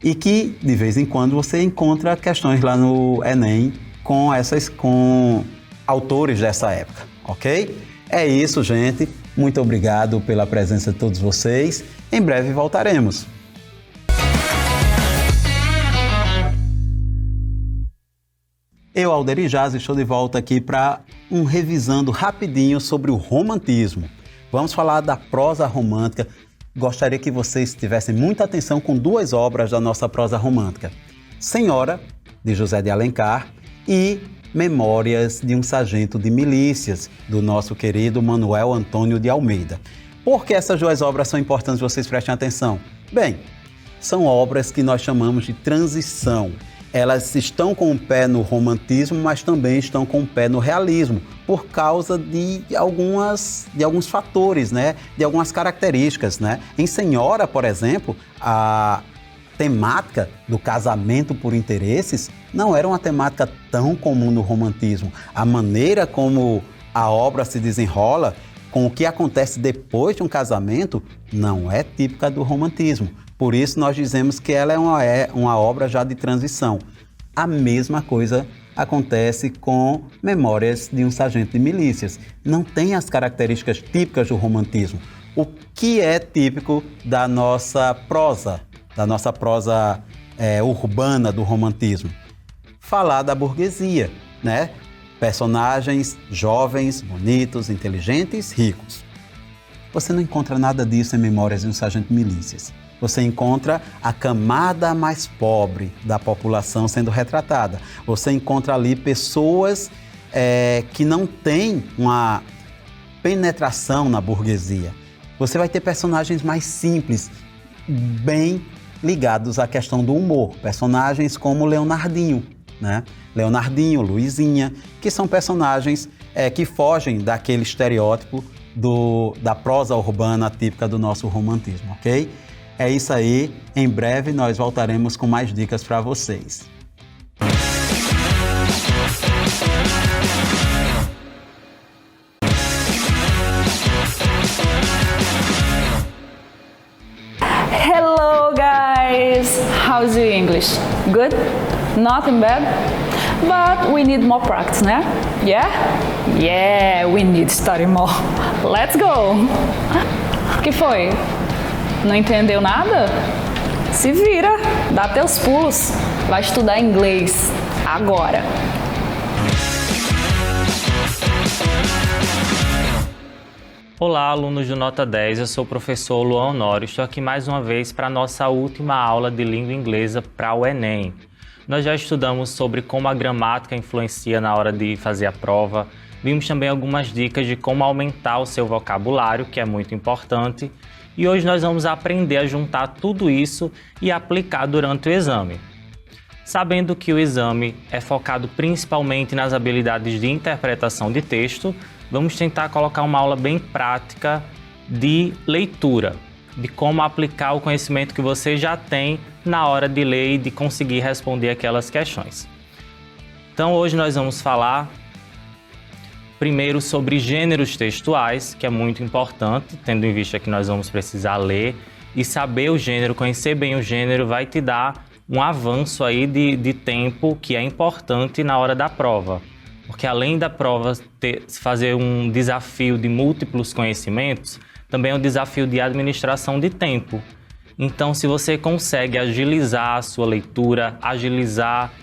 e que, de vez em quando, você encontra questões lá no Enem com autores dessa época, ok? É isso, gente. Muito obrigado pela presença de todos vocês. Em breve voltaremos. Eu, Alderi Jazz, estou de volta aqui para revisando rapidinho sobre o romantismo. Vamos falar da prosa romântica. Gostaria que vocês tivessem muita atenção com duas obras da nossa prosa romântica. Senhora, de José de Alencar, e Memórias de um Sargento de Milícias, do nosso querido Manuel Antônio de Almeida. Por que essas duas obras são importantes, vocês prestem atenção? Bem, são obras que nós chamamos de transição. Elas estão com o pé no romantismo, mas também estão com o pé no realismo, por causa de alguns fatores, né? De algumas características, né? Em Senhora, por exemplo, a temática do casamento por interesses não era uma temática tão comum no romantismo. A maneira como a obra se desenrola, com o que acontece depois de um casamento, não é típica do romantismo. Por isso nós dizemos que ela é uma obra já de transição. A mesma coisa acontece com Memórias de um Sargento de Milícias. Não tem as características típicas do romantismo. O que é típico da nossa prosa urbana do romantismo? Falar da burguesia, né? Personagens jovens, bonitos, inteligentes, ricos. Você não encontra nada disso em Memórias de um Sargento de Milícias. Você encontra a camada mais pobre da população sendo retratada. Você encontra ali pessoas que não têm uma penetração na burguesia. Você vai ter personagens mais simples, bem ligados à questão do humor. Personagens como Leonardinho, né? Leonardinho, Luizinha, que são personagens que fogem daquele estereótipo da prosa urbana típica do nosso romantismo, ok? É isso aí, em breve nós voltaremos com mais dicas para vocês. Hello guys! How's your English? Good? Nothing bad? But we need more practice, né? Yeah? Yeah, we need to study more. Let's go! O que foi? Não entendeu nada? Se vira, dá teus pulos, vai estudar inglês agora. Olá, alunos do Nota 10, eu sou o professor Luan Honório, estou aqui mais uma vez para a nossa última aula de língua inglesa para o Enem. Nós já estudamos sobre como a gramática influencia na hora de fazer a prova, Vimos também algumas dicas de como aumentar o seu vocabulário, que é muito importante. E hoje nós vamos aprender a juntar tudo isso e aplicar durante o exame. Sabendo que o exame é focado principalmente nas habilidades de interpretação de texto, vamos tentar colocar uma aula bem prática de leitura, de como aplicar o conhecimento que você já tem na hora de ler e de conseguir responder aquelas questões. Então hoje nós vamos falar primeiro sobre gêneros textuais, que é muito importante, tendo em vista que nós vamos precisar ler e saber o gênero, conhecer bem o gênero vai te dar um avanço aí de tempo que é importante na hora da prova. Porque além da prova fazer um desafio de múltiplos conhecimentos, também é um desafio de administração de tempo. Então, se você consegue agilizar a sua leitura, agilizar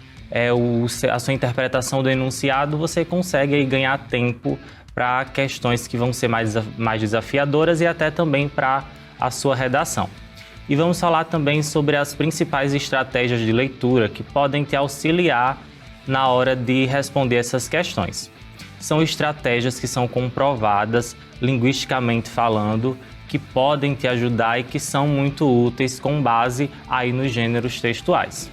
a sua interpretação do enunciado, você consegue aí ganhar tempo para questões que vão ser mais desafiadoras e até também para a sua redação. E vamos falar também sobre as principais estratégias de leitura que podem te auxiliar na hora de responder essas questões. São estratégias que são comprovadas, linguisticamente falando, que podem te ajudar e que são muito úteis com base aí nos gêneros textuais.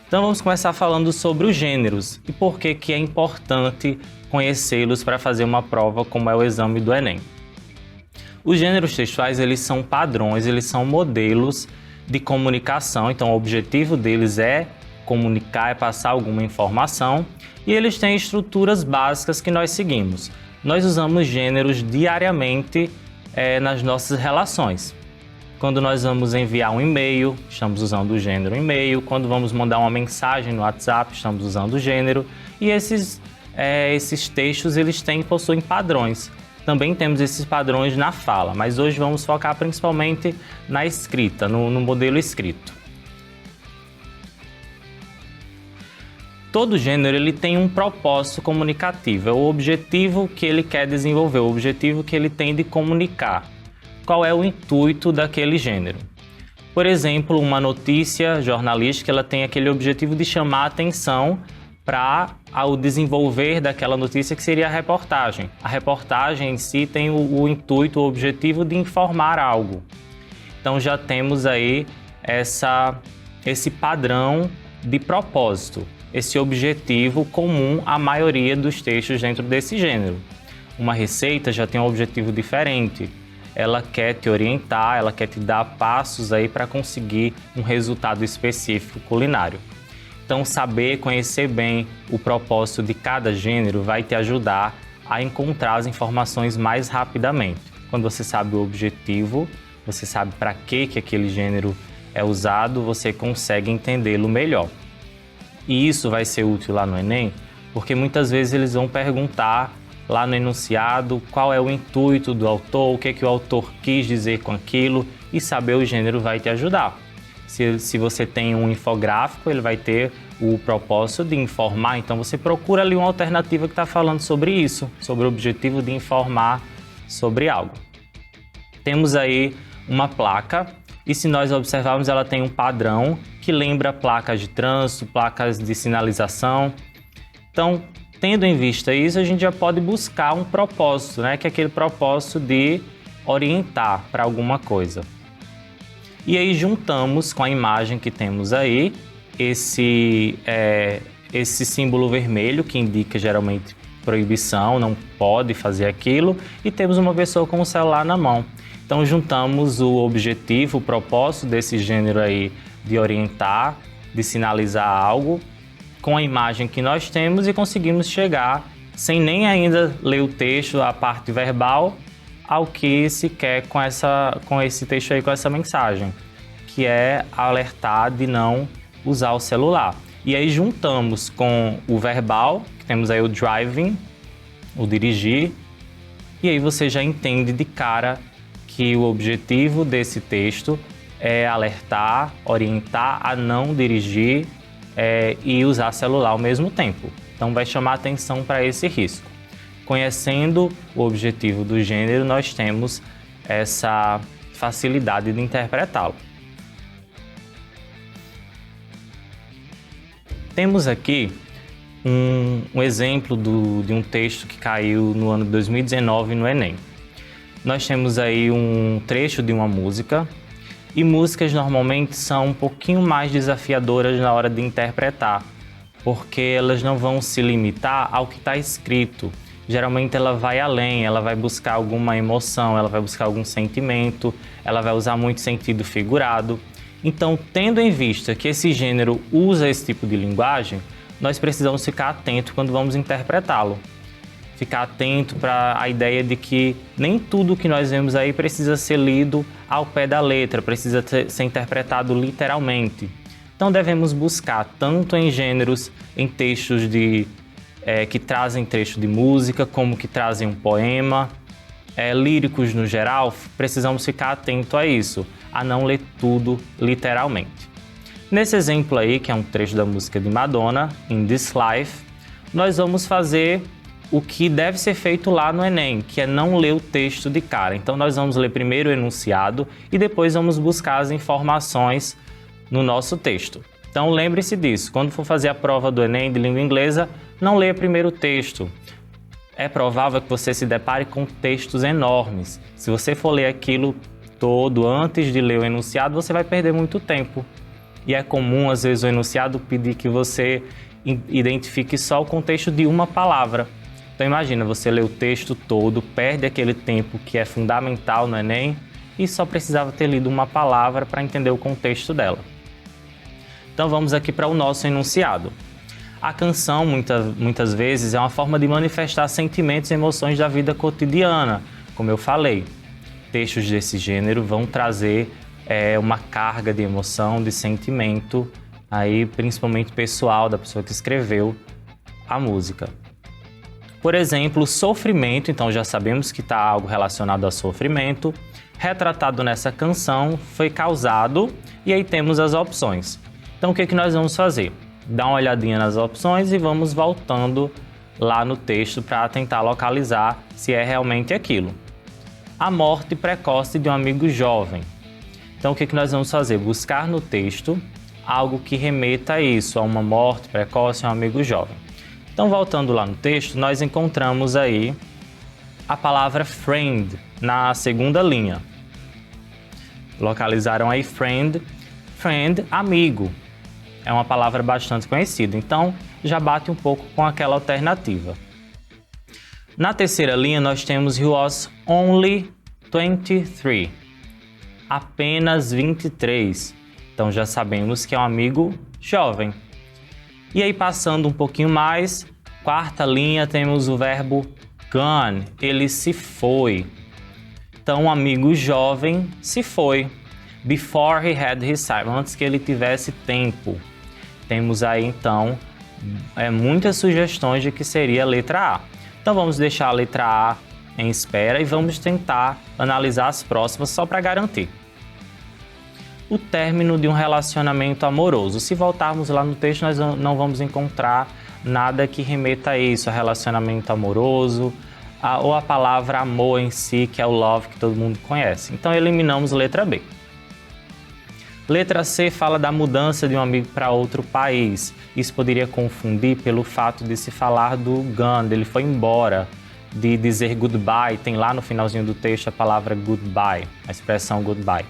Então vamos começar falando sobre os gêneros e por que é importante conhecê-los para fazer uma prova como é o exame do Enem. Os gêneros textuais, eles são padrões, eles são modelos de comunicação, então o objetivo deles é comunicar, é passar alguma informação e eles têm estruturas básicas que nós seguimos. Nós usamos gêneros diariamente nas nossas relações. Quando nós vamos enviar um e-mail, estamos usando o gênero e-mail. Quando vamos mandar uma mensagem no WhatsApp, estamos usando o gênero. E esses textos, eles possuem padrões. Também temos esses padrões na fala, mas hoje vamos focar principalmente na escrita, no modelo escrito. Todo gênero ele tem um propósito comunicativo, é o objetivo que ele quer desenvolver, o objetivo que ele tem de comunicar. Qual é o intuito daquele gênero? Por exemplo, uma notícia jornalística ela tem aquele objetivo de chamar a atenção para o desenvolver daquela notícia que seria a reportagem. A reportagem em si tem o intuito, o objetivo de informar algo. Então já temos aí esse padrão de propósito, esse objetivo comum à maioria dos textos dentro desse gênero. Uma receita já tem um objetivo diferente. Ela quer te orientar, ela quer te dar passos aí para conseguir um resultado específico culinário. Então, saber, conhecer bem o propósito de cada gênero vai te ajudar a encontrar as informações mais rapidamente. Quando você sabe o objetivo, você sabe para que aquele gênero é usado, você consegue entendê-lo melhor. E isso vai ser útil lá no Enem, porque muitas vezes eles vão perguntar lá no enunciado qual é o intuito do autor, o que o autor quis dizer com aquilo, e saber o gênero vai te ajudar. Se você tem um infográfico, ele vai ter o propósito de informar, então você procura ali uma alternativa que está falando sobre isso, sobre o objetivo de informar sobre algo. Temos aí uma placa, e se nós observarmos, ela tem um padrão que lembra placas de trânsito, placas de sinalização. Então, tendo em vista isso, a gente já pode buscar um propósito, né? Que é aquele propósito de orientar para alguma coisa. E aí juntamos com a imagem que temos aí, esse símbolo vermelho que indica geralmente proibição, não pode fazer aquilo, e temos uma pessoa com o celular na mão. Então juntamos o objetivo, o propósito desse gênero aí de orientar, de sinalizar algo, com a imagem que nós temos e conseguimos chegar, sem nem ainda ler o texto, a parte verbal, ao que se quer com esse texto aí, com essa mensagem, que é alertar de não usar o celular. E aí juntamos com o verbal, que temos aí o driving, o dirigir, e aí você já entende de cara que o objetivo desse texto é alertar, orientar a não dirigir e usar celular ao mesmo tempo. Então vai chamar atenção para esse risco. Conhecendo o objetivo do gênero, nós temos essa facilidade de interpretá-lo. Temos aqui um exemplo de um texto que caiu no ano de 2019 no Enem. Nós temos aí um trecho de uma música, e músicas normalmente são um pouquinho mais desafiadoras na hora de interpretar, porque elas não vão se limitar ao que está escrito. Geralmente ela vai além, ela vai buscar alguma emoção, ela vai buscar algum sentimento, ela vai usar muito sentido figurado. Então, tendo em vista que esse gênero usa esse tipo de linguagem, nós precisamos ficar atento quando vamos interpretá-lo. Ficar atento para a ideia de que nem tudo que nós vemos aí precisa ser lido ao pé da letra, precisa ser interpretado literalmente. Então devemos buscar tanto em gêneros, em textos que trazem trecho de música, como que trazem um poema, líricos no geral, precisamos ficar atento a isso, a não ler tudo literalmente. Nesse exemplo aí, que é um trecho da música de Madonna, In This Life, nós vamos fazer o que deve ser feito lá no Enem, que é não ler o texto de cara. Então nós vamos ler primeiro o enunciado e depois vamos buscar as informações no nosso texto. Então lembre-se disso, quando for fazer a prova do Enem de língua inglesa, não leia primeiro o texto. É provável que você se depare com textos enormes. Se você for ler aquilo todo antes de ler o enunciado, você vai perder muito tempo. E é comum, às vezes, o enunciado pedir que você identifique só o contexto de uma palavra. Então imagina, você lê o texto todo, perde aquele tempo que é fundamental no Enem e só precisava ter lido uma palavra para entender o contexto dela. Então vamos aqui para o nosso enunciado. A canção, muitas vezes, é uma forma de manifestar sentimentos e emoções da vida cotidiana, como eu falei. Textos desse gênero vão trazer uma carga de emoção, de sentimento, aí, principalmente pessoal, da pessoa que escreveu a música. Por exemplo, sofrimento, então já sabemos que está algo relacionado a sofrimento, retratado nessa canção, foi causado, e aí temos as opções. Então o que nós vamos fazer? Dá uma olhadinha nas opções e vamos voltando lá no texto para tentar localizar se é realmente aquilo. A morte precoce de um amigo jovem. Então o que nós vamos fazer? Buscar no texto algo que remeta a isso, a uma morte precoce de um amigo jovem. Então, voltando lá no texto, nós encontramos aí a palavra friend na segunda linha. Localizaram aí friend, amigo. É uma palavra bastante conhecida, então já bate um pouco com aquela alternativa. Na terceira linha, nós temos he was only 23, apenas 23. Então já sabemos que é um amigo jovem. E aí, passando um pouquinho mais, quarta linha, temos o verbo gone, ele se foi. Então, um amigo jovem se foi. Before he had his time, antes que ele tivesse tempo. Temos aí, então, muitas sugestões de que seria a letra A. Então, vamos deixar a letra A em espera e vamos tentar analisar as próximas só para garantir. O término de um relacionamento amoroso. Se voltarmos lá no texto, nós não vamos encontrar nada que remeta a isso, a relacionamento amoroso, ou a palavra amor em si, que é o love, que todo mundo conhece. Então, eliminamos letra B. Letra C fala da mudança de um amigo para outro país. Isso poderia confundir pelo fato de se falar do gone, ele foi embora, de dizer goodbye. Tem lá no finalzinho do texto a palavra goodbye, a expressão goodbye.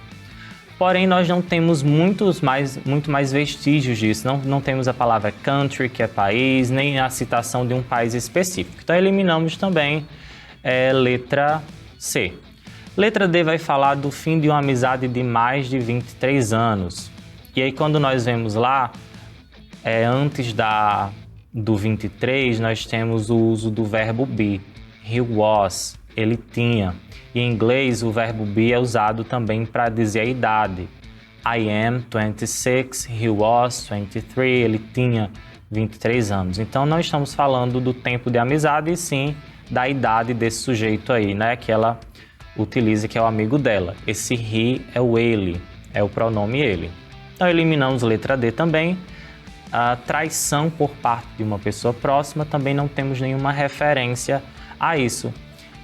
Porém, nós não temos muito mais vestígios disso. Não temos a palavra country, que é país, nem a citação de um país específico. Então, eliminamos também letra C. Letra D vai falar do fim de uma amizade de mais de 23 anos. E aí, quando nós vemos lá, antes do 23, nós temos o uso do verbo be. He was, ele tinha. E em inglês, o verbo be é usado também para dizer a idade. I am 26, he was 23, ele tinha 23 anos. Então, não estamos falando do tempo de amizade, e sim da idade desse sujeito aí, né? Que ela utiliza, que é o amigo dela. Esse he é o ele, é o pronome ele. Então, eliminamos letra D também. A traição por parte de uma pessoa próxima, também não temos nenhuma referência a isso.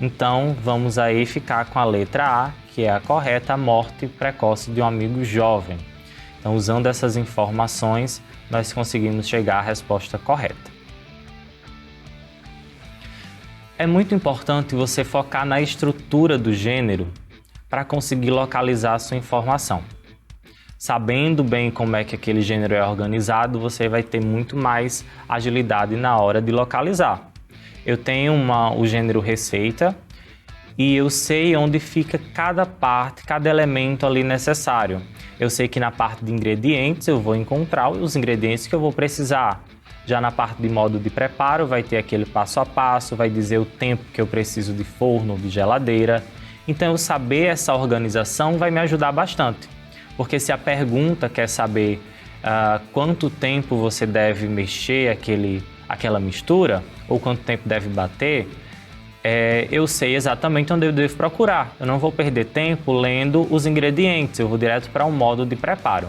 Então, vamos aí ficar com a letra A, que é a correta, a morte precoce de um amigo jovem. Então, usando essas informações, nós conseguimos chegar à resposta correta. É muito importante você focar na estrutura do gênero para conseguir localizar a sua informação. Sabendo bem como é que aquele gênero é organizado, você vai ter muito mais agilidade na hora de localizar. Eu tenho o gênero receita e eu sei onde fica cada parte, cada elemento ali necessário. Eu sei que na parte de ingredientes eu vou encontrar os ingredientes que eu vou precisar. Já na parte de modo de preparo vai ter aquele passo a passo, vai dizer o tempo que eu preciso de forno ou de geladeira. Então eu saber essa organização vai me ajudar bastante. Porque se a pergunta quer saber quanto tempo você deve mexer aquela mistura, ou quanto tempo deve bater, eu sei exatamente onde eu devo procurar. Eu não vou perder tempo lendo os ingredientes, eu vou direto para um modo de preparo.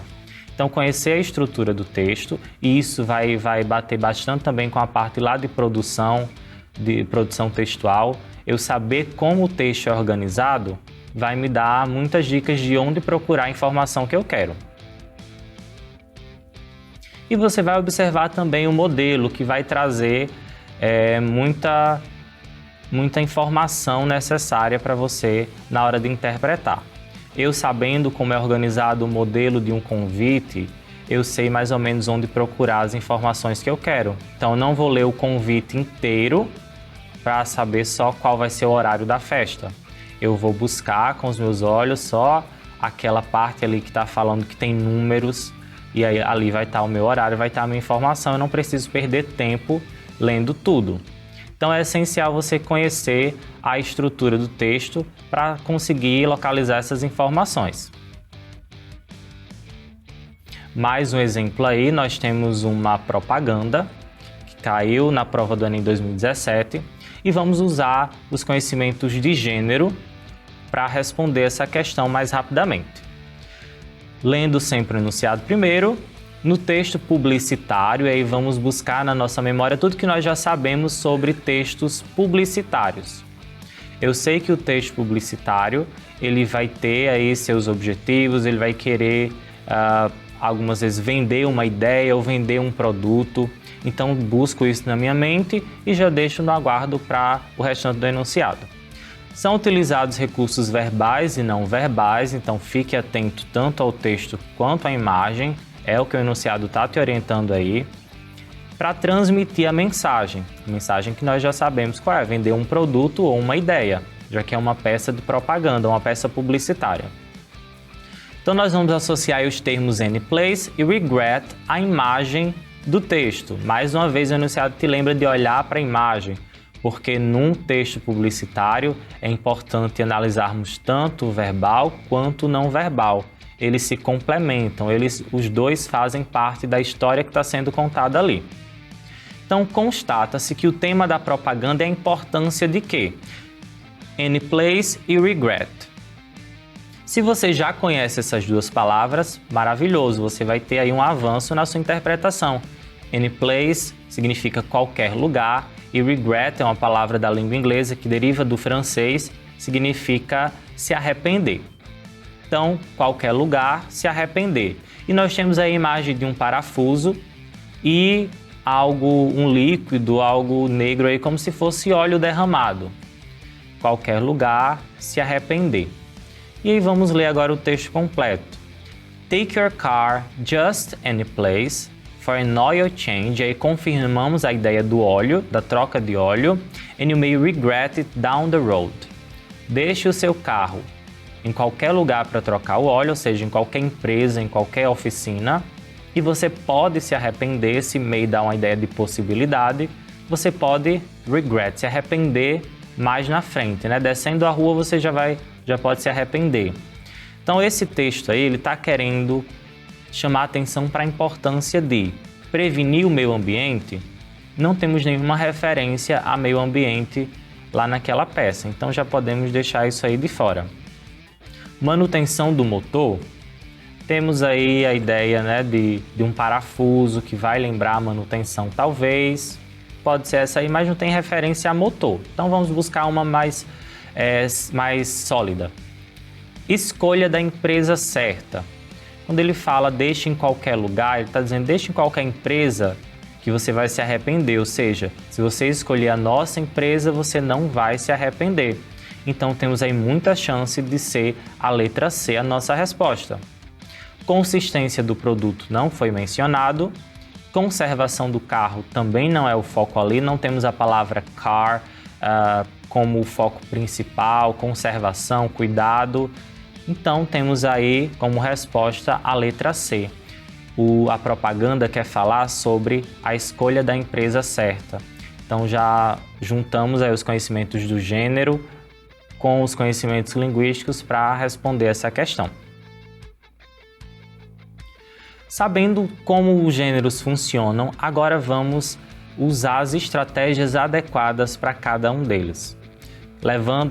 Então, conhecer a estrutura do texto, e isso vai bater bastante também com a parte lá de produção textual. Eu saber como o texto é organizado vai me dar muitas dicas de onde procurar a informação que eu quero. E você vai observar também o modelo, que vai trazer muita informação necessária para você na hora de interpretar. Eu sabendo como é organizado o modelo de um convite, eu sei mais ou menos onde procurar as informações que eu quero. Então, eu não vou ler o convite inteiro para saber só qual vai ser o horário da festa. Eu vou buscar com os meus olhos só aquela parte ali que está falando que tem números, e aí ali vai estar o meu horário, vai estar a minha informação. Eu não preciso perder tempo lendo tudo. Então é essencial você conhecer a estrutura do texto para conseguir localizar essas informações. Mais um exemplo aí, nós temos uma propaganda que caiu na prova do Enem 2017 e vamos usar os conhecimentos de gênero para responder essa questão mais rapidamente. Lendo sempre o enunciado primeiro. No texto publicitário, aí vamos buscar na nossa memória tudo que nós já sabemos sobre textos publicitários. Eu sei que o texto publicitário, ele vai ter aí seus objetivos, ele vai querer algumas vezes vender uma ideia ou vender um produto. Então busco isso na minha mente e já deixo no aguardo para o restante do enunciado. São utilizados recursos verbais e não verbais, então fique atento tanto ao texto quanto à imagem. É o que o enunciado está te orientando aí, para transmitir a mensagem que nós já sabemos qual é, vender um produto ou uma ideia, já que é uma peça de propaganda, uma peça publicitária. Então nós vamos associar os termos anyplace e regret à imagem do texto. Mais uma vez o enunciado te lembra de olhar para a imagem, porque num texto publicitário é importante analisarmos tanto o verbal quanto o não verbal. Eles se complementam, os dois fazem parte da história que está sendo contada ali. Então, constata-se que o tema da propaganda é a importância de quê? Anyplace e regret. Se você já conhece essas duas palavras, maravilhoso, você vai ter aí um avanço na sua interpretação. Anyplace significa qualquer lugar e regret é uma palavra da língua inglesa que deriva do francês, significa se arrepender. Então, qualquer lugar, se arrepender. E nós temos a imagem de um parafuso e um líquido, algo negro aí, como se fosse óleo derramado. Qualquer lugar, se arrepender. E aí vamos ler agora o texto completo. Take your car just any place for an oil change. Aí confirmamos a ideia do óleo, da troca de óleo. And you may regret it down the road. Deixe o seu carro em qualquer lugar para trocar o óleo, ou seja, em qualquer empresa, em qualquer oficina, e você pode se arrepender, se may dar uma ideia de possibilidade, você pode regret, se arrepender mais na frente, né? Descendo a rua você já pode se arrepender. Então esse texto aí, ele está querendo chamar a atenção para a importância de prevenir o meio ambiente. Não temos nenhuma referência a meio ambiente lá naquela peça, então já podemos deixar isso aí de fora. Manutenção do motor, temos aí a ideia, né, de um parafuso que vai lembrar a manutenção, talvez, pode ser essa aí, mas não tem referência a motor. Então vamos buscar uma mais sólida. Escolha da empresa certa. Quando ele fala deixe em qualquer lugar, ele está dizendo deixe em qualquer empresa, que você vai se arrepender, ou seja, se você escolher a nossa empresa, você não vai se arrepender. Então temos aí muita chance de ser a letra C a nossa resposta. Consistência do produto não foi mencionado. Conservação do carro também não é o foco ali, não temos a palavra car como o foco principal, conservação, cuidado. Então temos aí como resposta a letra C. A propaganda quer falar sobre a escolha da empresa certa. Então já juntamos aí os conhecimentos do gênero com os conhecimentos linguísticos para responder essa questão. Sabendo como os gêneros funcionam, agora vamos usar as estratégias adequadas para cada um deles.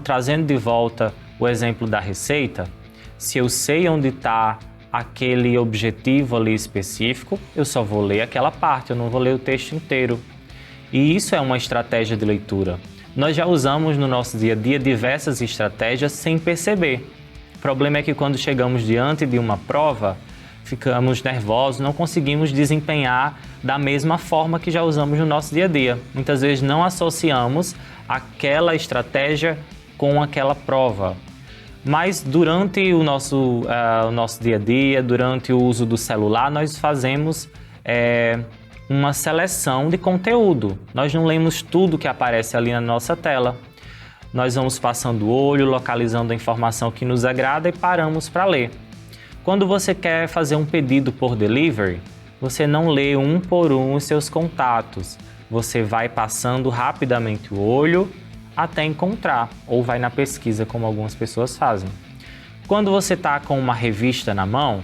Trazendo de volta o exemplo da receita, se eu sei onde está aquele objetivo ali específico, eu só vou ler aquela parte, eu não vou ler o texto inteiro. E isso é uma estratégia de leitura. Nós já usamos no nosso dia a dia diversas estratégias sem perceber. O problema é que quando chegamos diante de uma prova, ficamos nervosos, não conseguimos desempenhar da mesma forma que já usamos no nosso dia a dia. Muitas vezes não associamos aquela estratégia com aquela prova. Mas durante o nosso dia a dia, durante o uso do celular, nós fazemos uma seleção de conteúdo. Nós não lemos tudo que aparece ali na nossa tela. Nós vamos passando o olho, localizando a informação que nos agrada e paramos para ler. Quando você quer fazer um pedido por delivery, você não lê um por um os seus contatos. Você vai passando rapidamente o olho até encontrar, ou vai na pesquisa, como algumas pessoas fazem. Quando você está com uma revista na mão,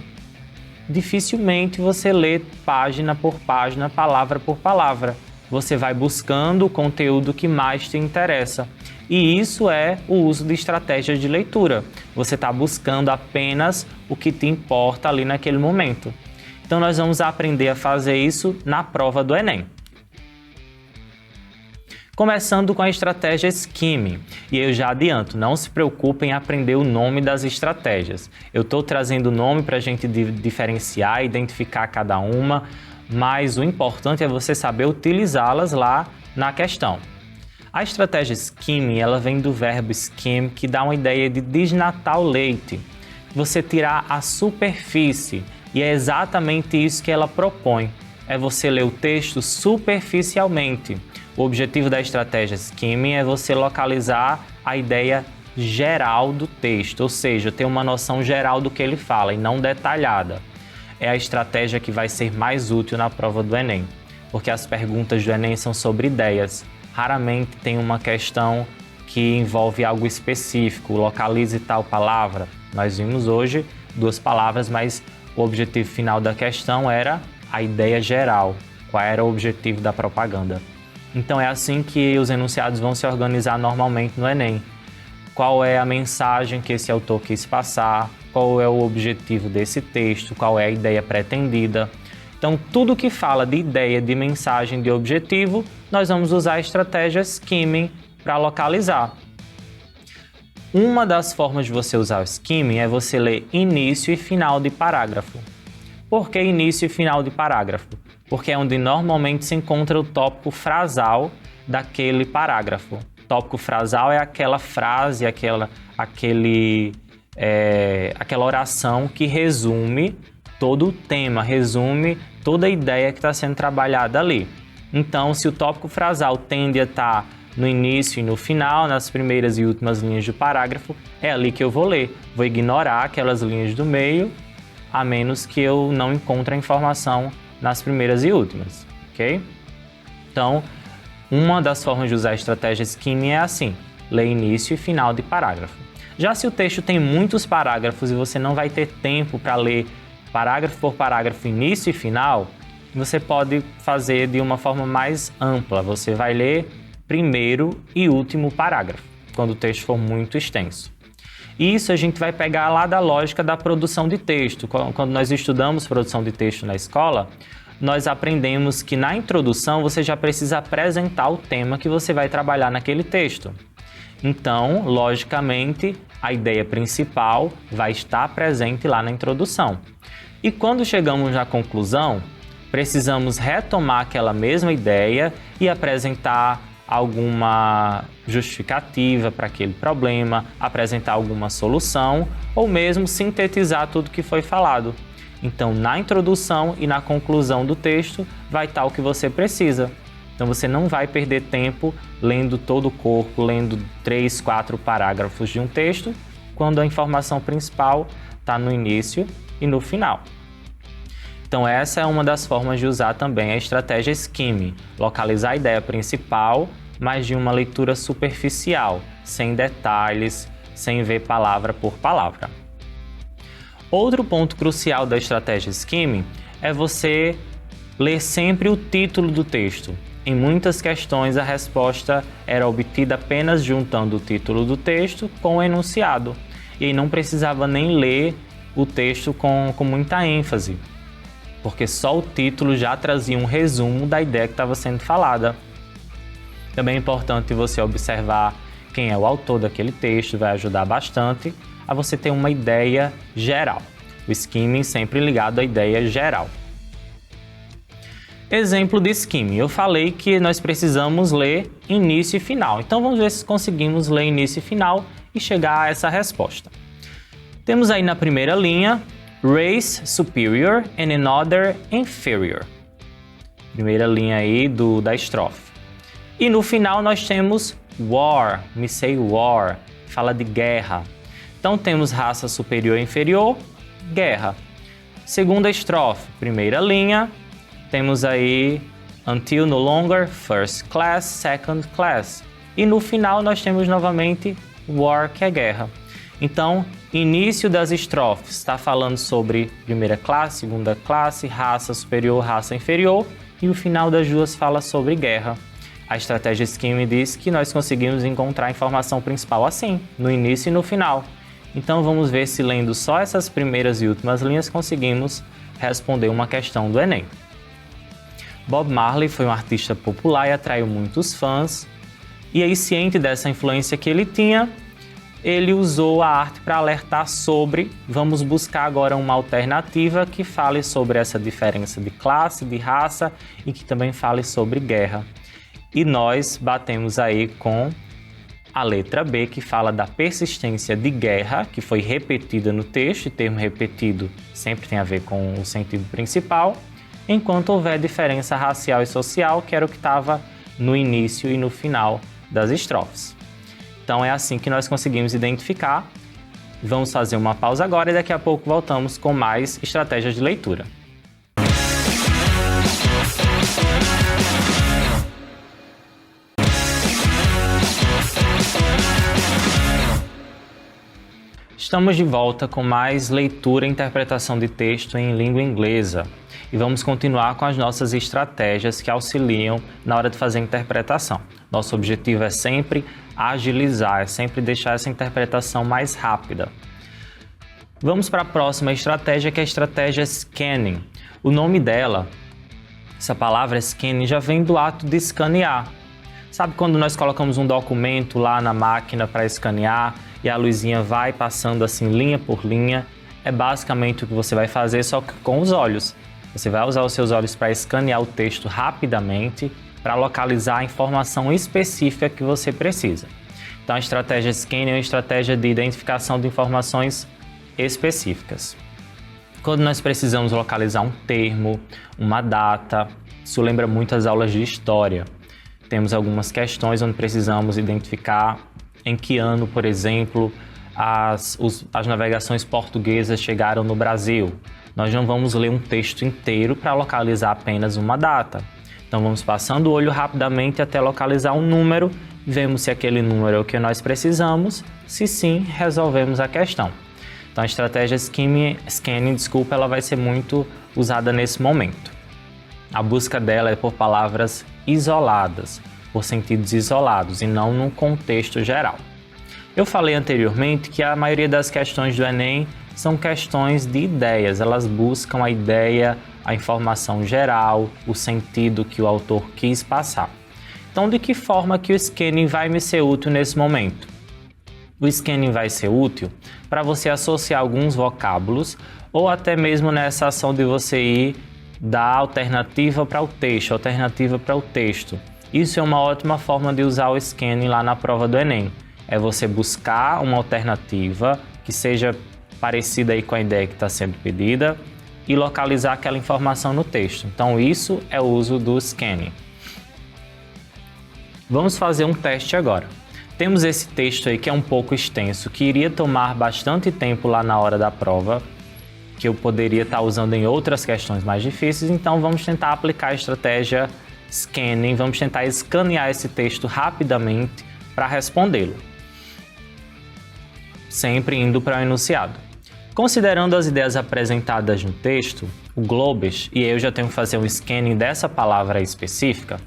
dificilmente você lê página por página, palavra por palavra. Você vai buscando o conteúdo que mais te interessa. E isso é o uso de estratégias de leitura. Você está buscando apenas o que te importa ali naquele momento. Então nós vamos aprender a fazer isso na prova do Enem. Começando com a estratégia Skimming. E eu já adianto, não se preocupem em aprender o nome das estratégias. Eu estou trazendo o nome para a gente diferenciar, identificar cada uma, mas o importante é você saber utilizá-las lá na questão. A estratégia Skimming, ela vem do verbo skim, que dá uma ideia de desnatar o leite. Você tirar a superfície, e é exatamente isso que ela propõe. É você ler o texto superficialmente. O objetivo da estratégia Skimming é você localizar a ideia geral do texto, ou seja, ter uma noção geral do que ele fala e não detalhada. É a estratégia que vai ser mais útil na prova do Enem, porque as perguntas do Enem são sobre ideias. Raramente tem uma questão que envolve algo específico, localize tal palavra. Nós vimos hoje 2 palavras, mas o objetivo final da questão era a ideia geral, qual era o objetivo da propaganda. Então é assim que os enunciados vão se organizar normalmente no Enem. Qual é a mensagem que esse autor quis passar, qual é o objetivo desse texto, qual é a ideia pretendida. Então tudo que fala de ideia, de mensagem, de objetivo, nós vamos usar a estratégia Skimming para localizar. Uma das formas de você usar o Skimming é você ler início e final de parágrafo. Por que início e final de parágrafo? Porque é onde normalmente se encontra o tópico frasal daquele parágrafo. Tópico frasal é aquela frase, aquela oração que resume todo o tema, resume toda a ideia que está sendo trabalhada ali. Então, se o tópico frasal tende a estar no início e no final, nas primeiras e últimas linhas do parágrafo, é ali que eu vou ler. Vou ignorar aquelas linhas do meio, a menos que eu não encontre a informação nas primeiras e últimas, ok? Então, uma das formas de usar a estratégia Skimming é assim, ler início e final de parágrafo. Já se o texto tem muitos parágrafos e você não vai ter tempo para ler parágrafo por parágrafo, início e final, você pode fazer de uma forma mais ampla. Você vai ler primeiro e último parágrafo, quando o texto for muito extenso. Isso a gente vai pegar lá da lógica da produção de texto. Quando nós estudamos produção de texto na escola, nós aprendemos que na introdução você já precisa apresentar o tema que você vai trabalhar naquele texto. Então, logicamente, a ideia principal vai estar presente lá na introdução. E quando chegamos na conclusão, precisamos retomar aquela mesma ideia e apresentar alguma justificativa para aquele problema, apresentar alguma solução ou mesmo sintetizar tudo que foi falado. Então, na introdução e na conclusão do texto vai estar o que você precisa. Então, você não vai perder tempo lendo todo o corpo, lendo 3, 4 parágrafos de um texto, quando a informação principal está no início e no final. Então, essa é uma das formas de usar também a estratégia skimming, localizar a ideia principal, mas de uma leitura superficial, sem detalhes, sem ver palavra por palavra. Outro ponto crucial da estratégia skimming é você ler sempre o título do texto. Em muitas questões, a resposta era obtida apenas juntando o título do texto com o enunciado, e aí não precisava nem ler o texto com muita ênfase, porque só o título já trazia um resumo da ideia que estava sendo falada. Também é importante você observar quem é o autor daquele texto, vai ajudar bastante a você ter uma ideia geral. O skimming sempre ligado à ideia geral. Exemplo de skimming. Eu falei que nós precisamos ler início e final. Então vamos ver se conseguimos ler início e final e chegar a essa resposta. Temos aí na primeira linha, race superior and another inferior. Primeira linha aí da estrofe. E no final nós temos war, me say war, fala de guerra. Então temos raça superior e inferior, guerra. Segunda estrofe, primeira linha, temos aí until no longer first class, second class. E no final nós temos novamente war, que é guerra. Então, início das estrofes está falando sobre primeira classe, segunda classe, raça superior, raça inferior. E o final das duas fala sobre guerra. A estratégia skimming diz que nós conseguimos encontrar a informação principal assim, no início e no final. Então vamos ver se lendo só essas primeiras e últimas linhas conseguimos responder uma questão do Enem. Bob Marley foi um artista popular e atraiu muitos fãs. E aí, ciente dessa influência que ele tinha, ele usou a arte para alertar sobre, vamos buscar agora uma alternativa que fale sobre essa diferença de classe, de raça e que também fale sobre guerra. E nós batemos aí com a letra B, que fala da persistência de guerra, que foi repetida no texto, e termo repetido sempre tem a ver com o sentido principal, enquanto houver diferença racial e social, que era o que estava no início e no final das estrofes. Então é assim que nós conseguimos identificar. Vamos fazer uma pausa agora e daqui a pouco voltamos com mais estratégias de leitura. Estamos de volta com mais leitura e interpretação de texto em língua inglesa e vamos continuar com as nossas estratégias que auxiliam na hora de fazer a interpretação. Nosso objetivo é sempre agilizar, é sempre deixar essa interpretação mais rápida. Vamos para a próxima estratégia, que é a estratégia scanning. O nome dela, essa palavra scanning, já vem do ato de escanear. Sabe quando nós colocamos um documento lá na máquina para escanear e a luzinha vai passando assim linha por linha? É basicamente o que você vai fazer, só que com os olhos. Você vai usar os seus olhos para escanear o texto rapidamente, para localizar a informação específica que você precisa. Então a estratégia scanning é uma estratégia de identificação de informações específicas. Quando nós precisamos localizar um termo, uma data, isso lembra muito as aulas de história. Temos algumas questões onde precisamos identificar em que ano, por exemplo, as navegações portuguesas chegaram no Brasil. Nós não vamos ler um texto inteiro para localizar apenas uma data. Então vamos passando o olho rapidamente até localizar um número, vemos se aquele número é o que nós precisamos, se sim, resolvemos a questão. Então a estratégia scanning, ela vai ser muito usada nesse momento. A busca dela é por palavras isoladas, por sentidos isolados e não num contexto geral. Eu falei anteriormente que a maioria das questões do Enem são questões de ideias, elas buscam a ideia, a informação geral, o sentido que o autor quis passar. Então, de que forma que o scanning vai me ser útil nesse momento? O scanning vai ser útil para você associar alguns vocábulos ou até mesmo nessa ação de você ir dar alternativa para o texto, Isso é uma ótima forma de usar o scanning lá na prova do Enem. É você buscar uma alternativa que seja parecida aí com a ideia que está sendo pedida e localizar aquela informação no texto. Então, isso é o uso do scanning. Vamos fazer um teste agora. Temos esse texto aí que é um pouco extenso, que iria tomar bastante tempo lá na hora da prova, que eu poderia estar usando em outras questões mais difíceis, então vamos tentar aplicar a estratégia scanning, vamos tentar escanear esse texto rapidamente para respondê-lo. Sempre indo para o enunciado. Considerando as ideias apresentadas no texto, o Globes, e eu já tenho que fazer um scanning dessa palavra específica,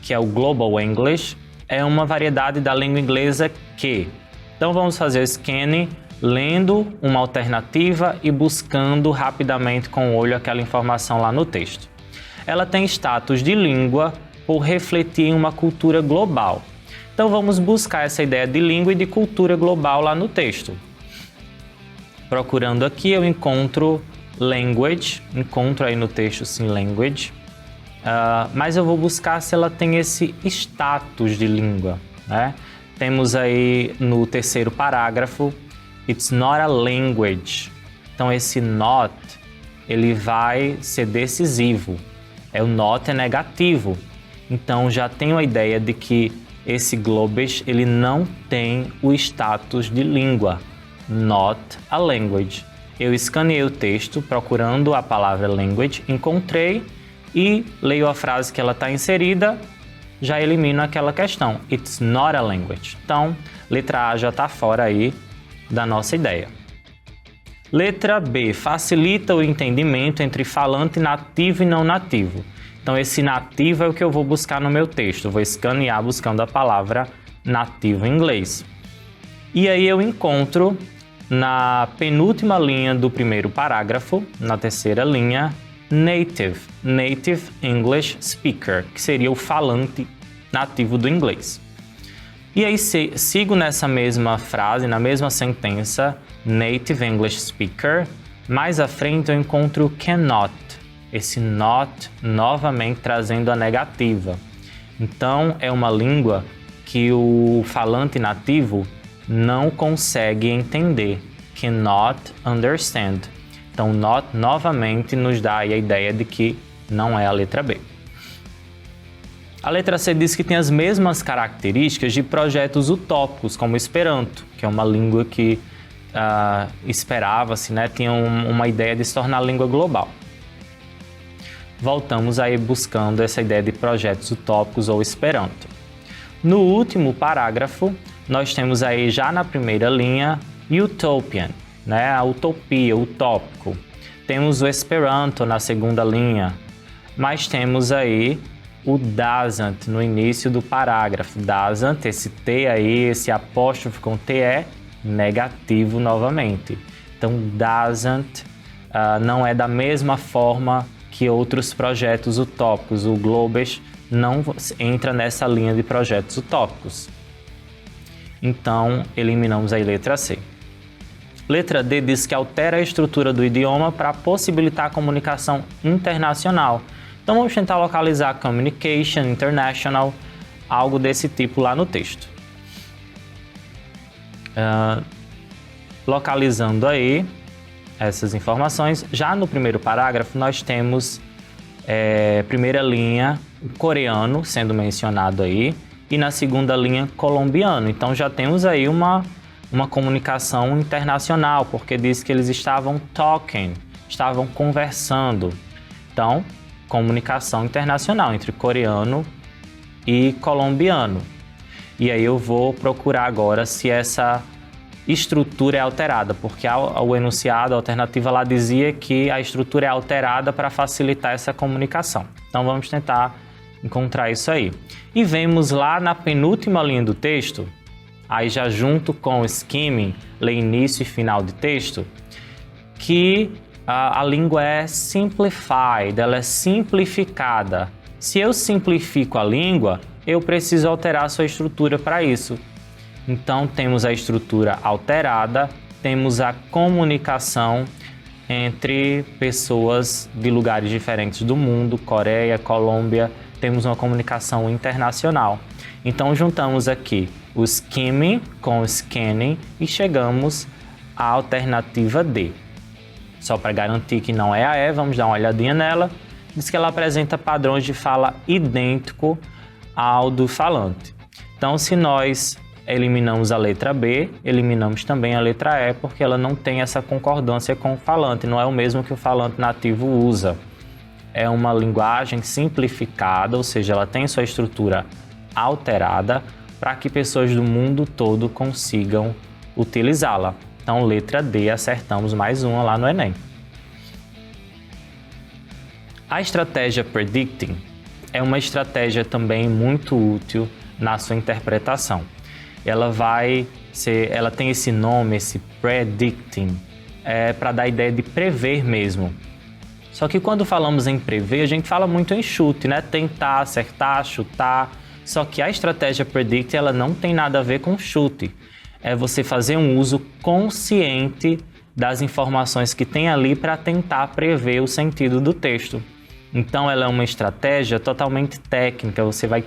que é o Global English, é uma variedade da língua inglesa que. Então vamos fazer o scanning lendo uma alternativa e buscando rapidamente com o olho aquela informação lá no texto. Ela tem status de língua por refletir em uma cultura global. Então vamos buscar essa ideia de língua e de cultura global lá no texto. Procurando aqui eu encontro language, encontro aí no texto sim language, mas eu vou buscar se ela tem esse status de língua, né? Temos aí no terceiro parágrafo, it's not a language. Então esse not, ele vai ser decisivo. O not é negativo. Então já tenho a ideia de que esse Globes, ele não tem o status de língua. Not a language. Eu escaneei o texto procurando a palavra language, encontrei e leio a frase que ela está inserida, já elimino aquela questão. It's not a language. Então, letra A já está fora aí da nossa ideia. Letra B, facilita o entendimento entre falante nativo e não nativo. Então, esse nativo é o que eu vou buscar no meu texto. Eu vou escanear buscando a palavra nativo em inglês. E aí eu encontro na penúltima linha do primeiro parágrafo, na terceira linha, native English speaker, que seria o falante nativo do inglês. E aí sigo nessa mesma frase, na mesma sentença, native English speaker, mais à frente eu encontro cannot, esse not novamente trazendo a negativa. Então é uma língua que o falante nativo não consegue entender, cannot understand. Então, not novamente nos dá a ideia de que não é a letra B. A letra C diz que tem as mesmas características de projetos utópicos, como o Esperanto, que é uma língua que esperava-se, né, tinha uma ideia de se tornar língua global. Voltamos aí buscando essa ideia de projetos utópicos ou Esperanto. No último parágrafo, nós temos aí já na primeira linha utopian, né? A utopia, utópico. Temos o Esperanto na segunda linha, mas temos aí o doesn't no início do parágrafo. Doesn't, esse T aí, esse apóstrofo com T é negativo novamente. Então, doesn't não é da mesma forma que outros projetos utópicos. O Globes não entra nessa linha de projetos utópicos. Então, eliminamos a letra C. Letra D diz que altera a estrutura do idioma para possibilitar a comunicação internacional. Então, vamos tentar localizar communication, international, algo desse tipo lá no texto. Localizando aí essas informações, já no primeiro parágrafo nós temos primeira linha coreano sendo mencionado aí e na segunda linha colombiano. Então já temos aí uma comunicação internacional, porque diz que eles estavam talking, estavam conversando. Então, comunicação internacional entre coreano e colombiano. E aí eu vou procurar agora se essa estrutura é alterada, porque o enunciado, a alternativa lá dizia que a estrutura é alterada para facilitar essa comunicação. Então vamos tentar encontrar isso aí. E vemos lá na penúltima linha do texto, aí já junto com o skimming, ler início e final de texto, que a língua é simplified, ela é simplificada. Se eu simplifico a língua, eu preciso alterar a sua estrutura para isso. Então, temos a estrutura alterada, temos a comunicação entre pessoas de lugares diferentes do mundo, Coreia, Colômbia, temos uma comunicação internacional. Então juntamos aqui o skimming com o scanning e chegamos à alternativa D. Só para garantir que não é a E, vamos dar uma olhadinha nela. Diz que ela apresenta padrões de fala idêntico ao do falante. Então, se nós eliminamos a letra B, eliminamos também a letra E, porque ela não tem essa concordância com o falante, não é o mesmo que o falante nativo usa. É uma linguagem simplificada, ou seja, ela tem sua estrutura alterada para que pessoas do mundo todo consigam utilizá-la. Então, letra D, acertamos mais uma lá no Enem. A estratégia predicting é uma estratégia também muito útil na sua interpretação. Ela tem esse nome, esse predicting, para dar a ideia de prever mesmo. Só que quando falamos em prever, a gente fala muito em chute, né? Tentar, acertar, chutar. Só que a estratégia predicting, ela não tem nada a ver com chute. É você fazer um uso consciente das informações que tem ali para tentar prever o sentido do texto. Então, ela é uma estratégia totalmente técnica. Você vai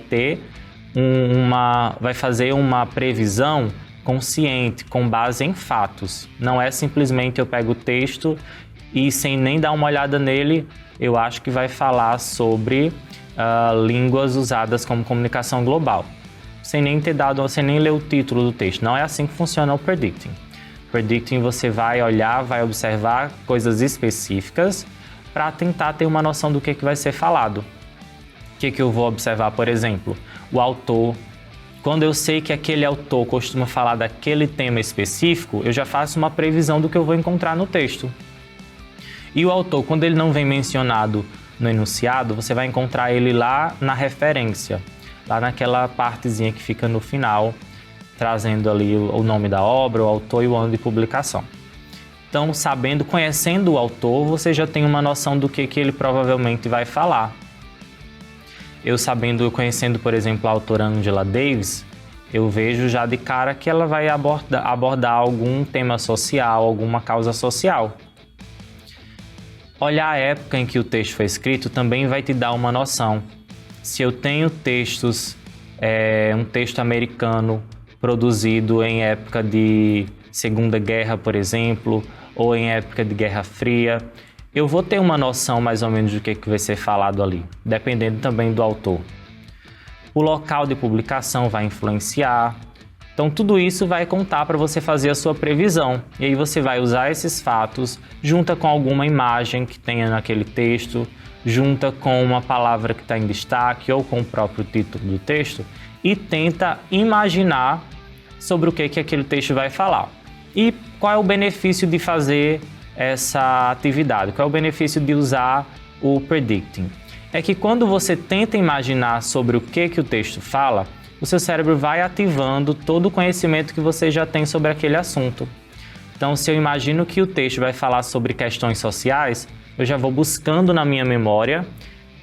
fazer uma previsão consciente, com base em fatos. Não é simplesmente eu pego o texto e, sem nem dar uma olhada nele, eu acho que vai falar sobre línguas usadas como comunicação global. Sem nem ler o título do texto. Não é assim que funciona o predicting. Predicting, você vai olhar, vai observar coisas específicas para tentar ter uma noção do que vai ser falado. O que eu vou observar, por exemplo? O autor. Quando eu sei que aquele autor costuma falar daquele tema específico, eu já faço uma previsão do que eu vou encontrar no texto. E o autor, quando ele não vem mencionado no enunciado, você vai encontrar ele lá na referência, lá naquela partezinha que fica no final, trazendo ali o nome da obra, o autor e o ano de publicação. Então, conhecendo o autor, você já tem uma noção do que ele provavelmente vai falar. Eu conhecendo, por exemplo, a autora Angela Davis, eu vejo já de cara que ela vai abordar algum tema social, alguma causa social. Olhar a época em que o texto foi escrito também vai te dar uma noção. Se eu tenho um texto americano produzido em época de Segunda Guerra, por exemplo, ou em época de Guerra Fria, eu vou ter uma noção mais ou menos do que vai ser falado ali, dependendo também do autor. O local de publicação vai influenciar. Então, tudo isso vai contar para você fazer a sua previsão. E aí você vai usar esses fatos, junta com alguma imagem que tenha naquele texto, junta com uma palavra que está em destaque ou com o próprio título do texto e tenta imaginar sobre o que aquele texto vai falar. E qual é o benefício de fazer essa atividade? Qual é o benefício de usar o predicting? É que quando você tenta imaginar sobre o que o texto fala, o seu cérebro vai ativando todo o conhecimento que você já tem sobre aquele assunto. Então, se eu imagino que o texto vai falar sobre questões sociais, eu já vou buscando na minha memória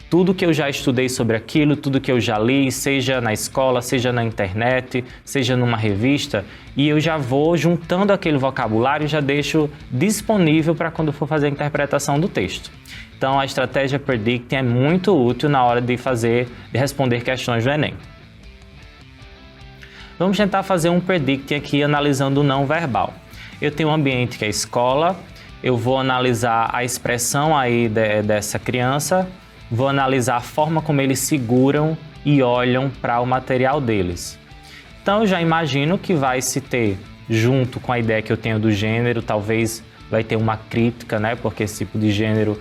tudo que eu já estudei sobre aquilo, tudo que eu já li, seja na escola, seja na internet, seja numa revista, e eu já vou juntando aquele vocabulário e já deixo disponível para quando for fazer a interpretação do texto. Então, a estratégia predicting é muito útil na hora de responder questões do Enem. Vamos tentar fazer um predicting aqui analisando o não verbal. Eu tenho um ambiente que é a escola, eu vou analisar a expressão aí dessa criança, vou analisar a forma como eles seguram e olham para o material deles. Então, eu já imagino que vai se ter, junto com a ideia que eu tenho do gênero, talvez vai ter uma crítica, né? Porque esse tipo de gênero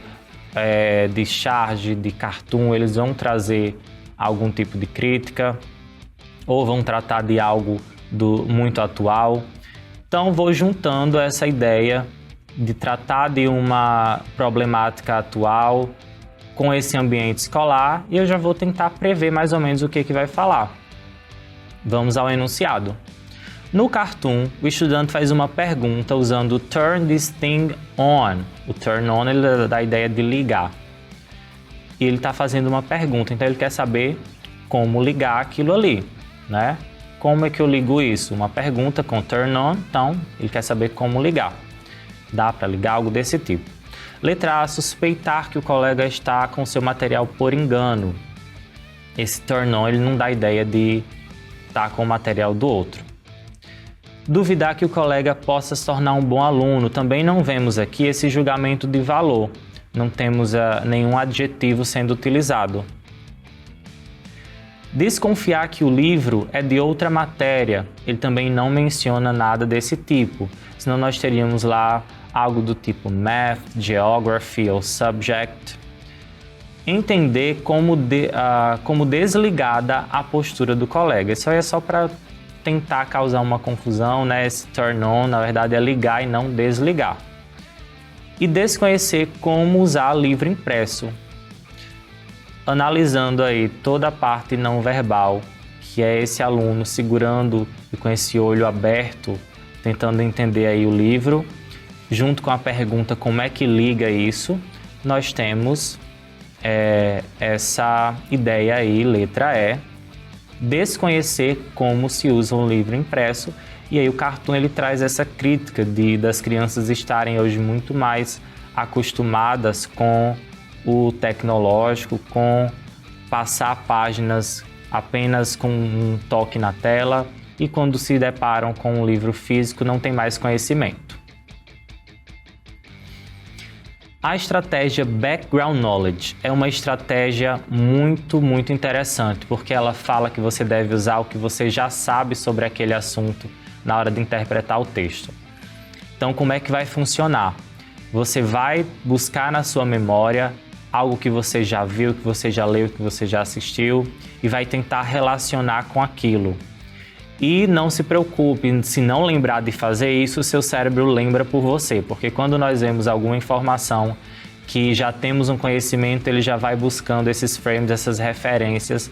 de charge, de cartoon, eles vão trazer algum tipo de crítica ou vão tratar de algo muito atual. Então, vou juntando essa ideia de tratar de uma problemática atual com esse ambiente escolar e eu já vou tentar prever mais ou menos o que vai falar. Vamos ao enunciado. No cartoon, o estudante faz uma pergunta usando turn this thing on. O turn on ele dá a ideia de ligar. E ele está fazendo uma pergunta, então ele quer saber como ligar aquilo ali, né? Como é que eu ligo isso? Uma pergunta com turn on, então ele quer saber como ligar. Dá para ligar algo desse tipo. Letra A, suspeitar que o colega está com seu material por engano. Esse turn on, ele não dá ideia de estar com o material do outro. Duvidar que o colega possa se tornar um bom aluno. Também não vemos aqui esse julgamento de valor. Não temos nenhum adjetivo sendo utilizado. Desconfiar que o livro é de outra matéria. Ele também não menciona nada desse tipo. Senão nós teríamos lá algo do tipo Math, Geography ou Subject. Entender como desligada a postura do colega. Isso aí é só para tentar causar uma confusão, né? Esse turn on, na verdade, é ligar e não desligar. E desconhecer como usar livro impresso. Analisando aí toda a parte não verbal, que é esse aluno segurando e com esse olho aberto, tentando entender aí o livro, junto com a pergunta como é que liga isso, nós temos essa ideia aí, letra E, desconhecer como se usa um livro impresso. E aí o Cartoon ele traz essa crítica das crianças estarem hoje muito mais acostumadas com o tecnológico, com passar páginas apenas com um toque na tela e quando se deparam com um livro físico não tem mais conhecimento. A estratégia Background Knowledge é uma estratégia muito interessante, porque ela fala que você deve usar o que você já sabe sobre aquele assunto na hora de interpretar o texto. Então, como é que vai funcionar? Você vai buscar na sua memória algo que você já viu, que você já leu, que você já assistiu e vai tentar relacionar com aquilo. E não se preocupe, se não lembrar de fazer isso, o seu cérebro lembra por você, porque quando nós vemos alguma informação que já temos um conhecimento, ele já vai buscando esses frames, essas referências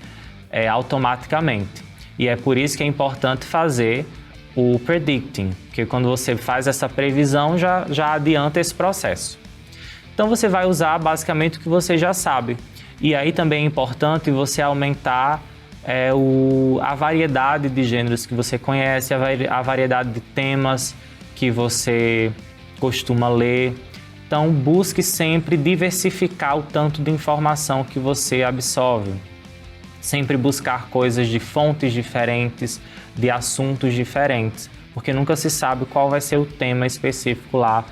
automaticamente. E é por isso que é importante fazer o predicting, porque quando você faz essa previsão, já adianta esse processo. Então você vai usar basicamente o que você já sabe. E aí também é importante você aumentar a variedade de gêneros que você conhece, a variedade de temas que você costuma ler. Então busque sempre diversificar o tanto de informação que você absorve. Sempre buscar coisas de fontes diferentes, de assuntos diferentes, porque nunca se sabe qual vai ser o tema específico lá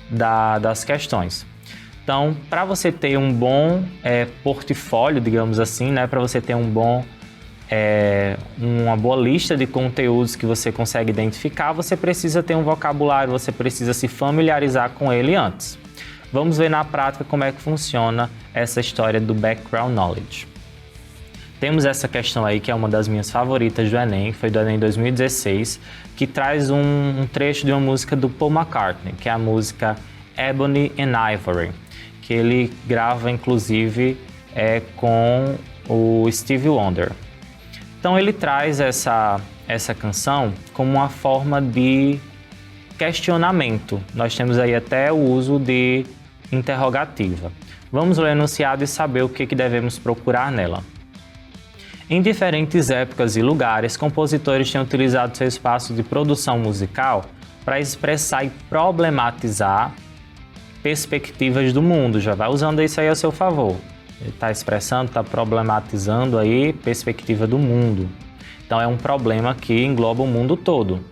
das questões. Então, para você ter um bom portfólio, digamos assim, né, para você ter uma boa lista de conteúdos que você consegue identificar, você precisa ter um vocabulário, você precisa se familiarizar com ele antes. Vamos ver na prática como é que funciona essa história do Background Knowledge. Temos essa questão aí que é uma das minhas favoritas do Enem, que foi do Enem 2016, que traz um trecho de uma música do Paul McCartney, que é a música Ebony and Ivory, que ele grava inclusive com o Stevie Wonder. Então ele traz essa canção como uma forma de questionamento. Nós temos aí até o uso de interrogativa. Vamos ler o enunciado e saber o que devemos procurar nela. Em diferentes épocas e lugares, compositores têm utilizado seu espaço de produção musical para expressar e problematizar perspectivas do mundo. Já vai usando isso aí a seu favor. Ele está expressando, está problematizando aí perspectiva do mundo. Então é um problema que engloba o mundo todo.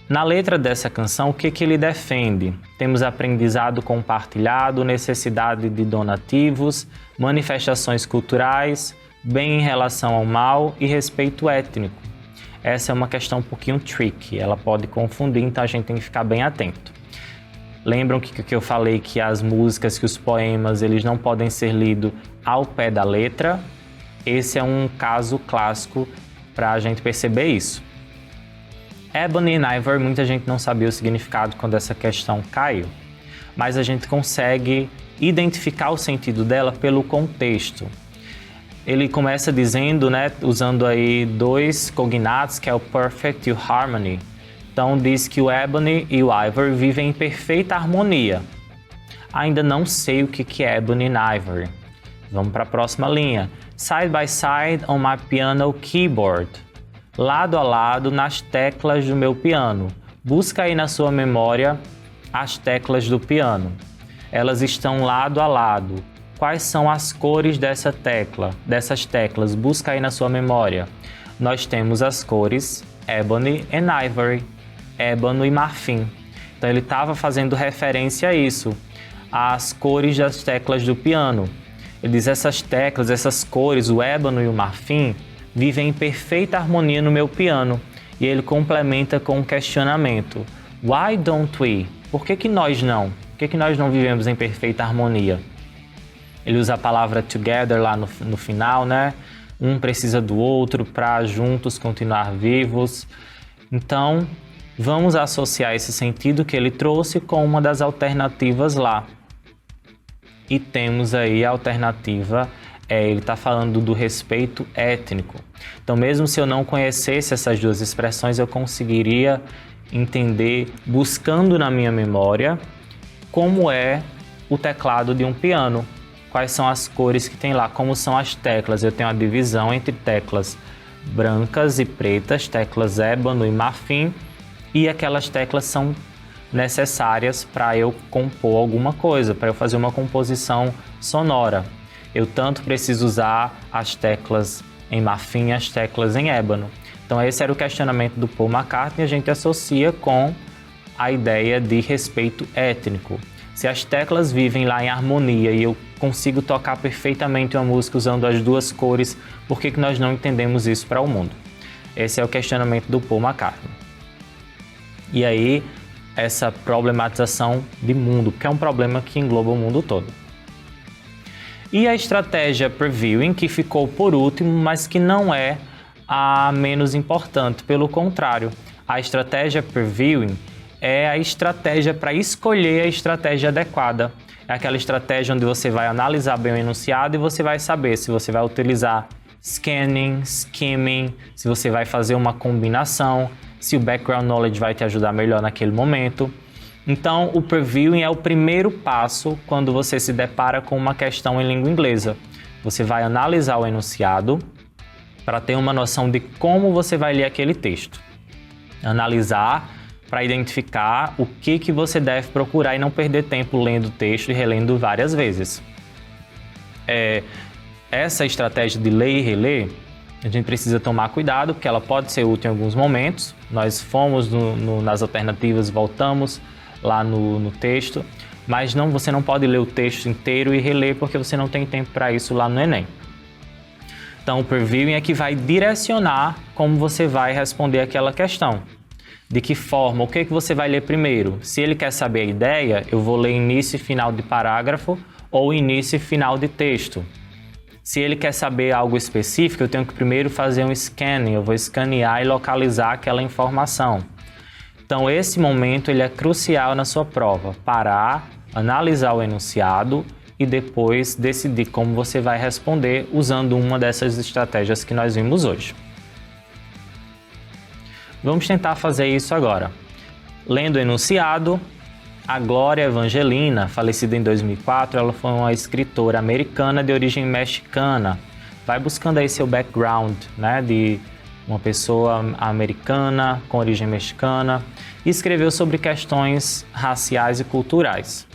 Na letra dessa canção, o que ele defende? Temos aprendizado compartilhado, necessidade de donativos, manifestações culturais, bem em relação ao mal e respeito étnico. Essa é uma questão um pouquinho tricky, ela pode confundir, então a gente tem que ficar bem atento. Lembram que eu falei que as músicas, que os poemas, eles não podem ser lidos ao pé da letra? Esse é um caso clássico para a gente perceber isso. Ebony and Ivory, muita gente não sabia o significado quando essa questão caiu, mas a gente consegue identificar o sentido dela pelo contexto. Ele começa dizendo, né, usando aí dois cognatos, que é o perfect e o harmony. Então diz que o Ebony e o Ivory vivem em perfeita harmonia. Ainda não sei o que é Ebony and Ivory. Vamos para a próxima linha. Side by side on my piano keyboard. Lado a lado nas teclas do meu piano. Busca aí na sua memória as teclas do piano. elas estão lado a lado. Quais são as cores dessas teclas? Busca aí na sua memória. Nós temos as cores Ebony and Ivory, ébano e marfim. Então ele estava fazendo referência a isso, às cores das teclas do piano. Ele diz: essas teclas, essas cores, o ébano e o marfim, vivem em perfeita harmonia no meu piano. E ele complementa com um questionamento: Why don't we? Por que nós não? Por que nós não vivemos em perfeita harmonia? Ele usa a palavra together lá no final, né? Um precisa do outro para juntos continuar vivos. Então, vamos associar esse sentido que ele trouxe com uma das alternativas lá. E temos aí a alternativa, ele está falando do respeito étnico. Então, mesmo se eu não conhecesse essas duas expressões, eu conseguiria entender, buscando na minha memória, como é o teclado de um piano. Quais são as cores que tem lá, como são as teclas. Eu tenho a divisão entre teclas brancas e pretas, teclas ébano e marfim, e aquelas teclas são necessárias para eu compor alguma coisa, para eu fazer uma composição sonora. Eu tanto preciso usar as teclas em marfim e as teclas em ébano. Então esse era o questionamento do Paul McCartney, a gente associa com a ideia de respeito étnico. Se as teclas vivem lá em harmonia e eu consigo tocar perfeitamente uma música usando as duas cores, por que nós não entendemos isso para o mundo? Esse é o questionamento do Paul McCartney. E aí, essa problematização de mundo, que é um problema que engloba o mundo todo. E a estratégia previewing, que ficou por último, mas que não é a menos importante, pelo contrário. A estratégia previewing é a estratégia para escolher a estratégia adequada. É aquela estratégia onde você vai analisar bem o enunciado e você vai saber se você vai utilizar scanning, skimming, se você vai fazer uma combinação, se o background knowledge vai te ajudar melhor naquele momento. Então, o previewing é o primeiro passo quando você se depara com uma questão em língua inglesa. Você vai analisar o enunciado para ter uma noção de como você vai ler aquele texto. Analisar para identificar o que você deve procurar e não perder tempo lendo o texto e relendo várias vezes. Essa estratégia de ler e reler, a gente precisa tomar cuidado, porque ela pode ser útil em alguns momentos. Nós fomos nas alternativas, voltamos lá no texto, mas você não pode ler o texto inteiro e reler, porque você não tem tempo para isso lá no Enem. Então, o previewing é que vai direcionar como você vai responder aquela questão. De que forma, o que você vai ler primeiro? Se ele quer saber a ideia, eu vou ler início e final de parágrafo ou início e final de texto. Se ele quer saber algo específico, eu tenho que primeiro fazer um scanning, eu vou escanear e localizar aquela informação. Então, esse momento ele é crucial na sua prova. Parar, analisar o enunciado e depois decidir como você vai responder usando uma dessas estratégias que nós vimos hoje. Vamos tentar fazer isso agora. Lendo o enunciado, a Glória Evangelina, falecida em 2004, ela foi uma escritora americana de origem mexicana. Vai buscando aí seu background, né, de uma pessoa americana com origem mexicana, e escreveu sobre questões raciais e culturais.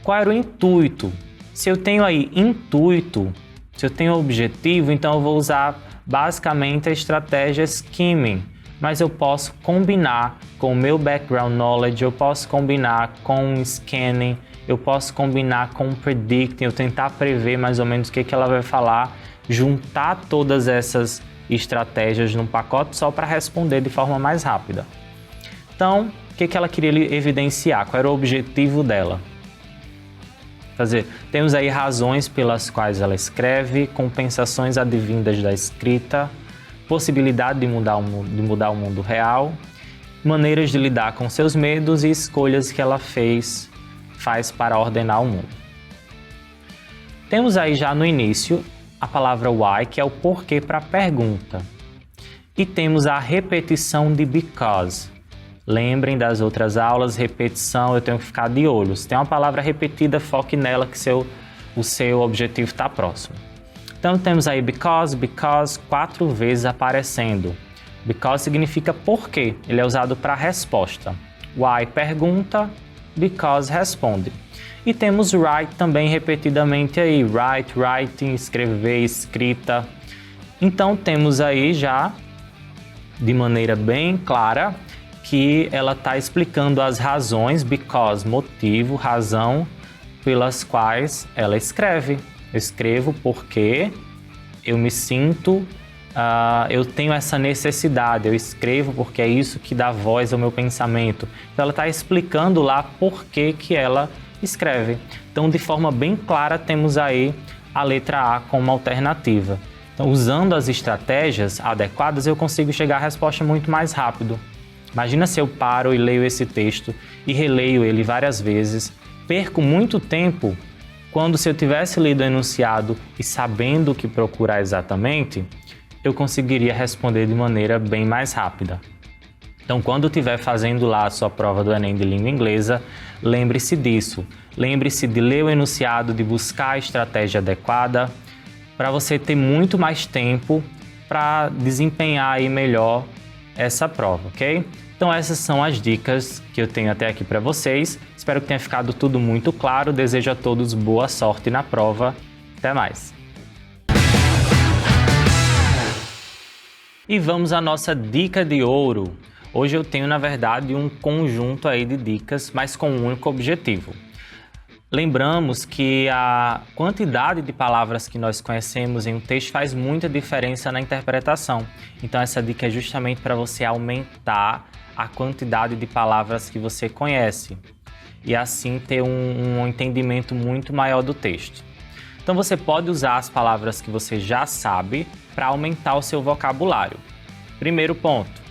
Qual era o intuito? Se eu tenho aí intuito, se eu tenho objetivo, então eu vou usar basicamente a estratégia skimming. Mas eu posso combinar com o meu background knowledge, eu posso combinar com scanning, eu posso combinar com predicting, eu tentar prever mais ou menos o que ela vai falar, juntar todas essas estratégias num pacote só para responder de forma mais rápida. Então, o que ela queria evidenciar? Qual era o objetivo dela? Temos aí razões pelas quais ela escreve, compensações advindas da escrita, possibilidade de mudar o mundo real, maneiras de lidar com seus medos e escolhas que ela faz para ordenar o mundo. Temos aí já no início a palavra why, que é o porquê para a pergunta. E temos a repetição de because. Lembrem das outras aulas, repetição, eu tenho que ficar de olho. Se tem uma palavra repetida, foque nela que o seu objetivo está próximo. Então temos aí because 4 vezes aparecendo. Because significa porquê, ele é usado para resposta. Why, pergunta, because responde. E temos write também repetidamente aí, write, writing, escrever, escrita. Então temos aí já, de maneira bem clara, que ela está explicando as razões, because, motivo, razão, pelas quais ela escreve. Eu escrevo porque eu me sinto, eu tenho essa necessidade, eu escrevo porque é isso que dá voz ao meu pensamento. Então ela está explicando lá por que ela escreve. Então, de forma bem clara, temos aí a letra A como alternativa. Então, usando as estratégias adequadas, eu consigo chegar à resposta muito mais rápido. Imagina se eu paro e leio esse texto e releio ele várias vezes, perco muito tempo, quando se eu tivesse lido o enunciado e sabendo o que procurar exatamente, eu conseguiria responder de maneira bem mais rápida. Então, quando estiver fazendo lá a sua prova do Enem de língua inglesa, lembre-se disso. Lembre-se de ler o enunciado, de buscar a estratégia adequada, para você ter muito mais tempo para desempenhar aí melhor essa prova, ok? Então, essas são as dicas que eu tenho até aqui para vocês. Espero que tenha ficado tudo muito claro. Desejo a todos boa sorte na prova. Até mais! E vamos à nossa dica de ouro. Hoje eu tenho, na verdade, um conjunto aí de dicas, mas com um único objetivo. Lembramos que a quantidade de palavras que nós conhecemos em um texto faz muita diferença na interpretação. Então essa dica é justamente para você aumentar a quantidade de palavras que você conhece e assim ter um entendimento muito maior do texto. Então você pode usar as palavras que você já sabe para aumentar o seu vocabulário. Primeiro ponto.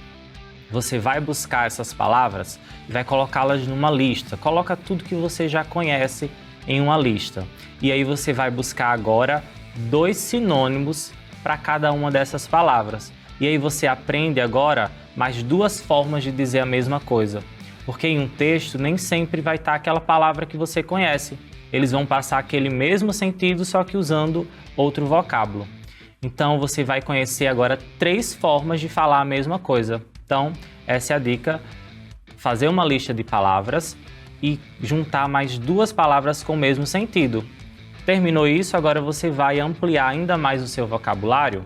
Você vai buscar essas palavras e vai colocá-las numa lista. Coloca tudo que você já conhece em uma lista. E aí você vai buscar agora 2 sinônimos para cada uma dessas palavras. E aí você aprende agora mais 2 formas de dizer a mesma coisa. Porque em um texto nem sempre vai estar aquela palavra que você conhece. Eles vão passar aquele mesmo sentido, só que usando outro vocábulo. Então você vai conhecer agora 3 formas de falar a mesma coisa. Então, essa é a dica, fazer uma lista de palavras e juntar mais 2 palavras com o mesmo sentido. Terminou isso, agora você vai ampliar ainda mais o seu vocabulário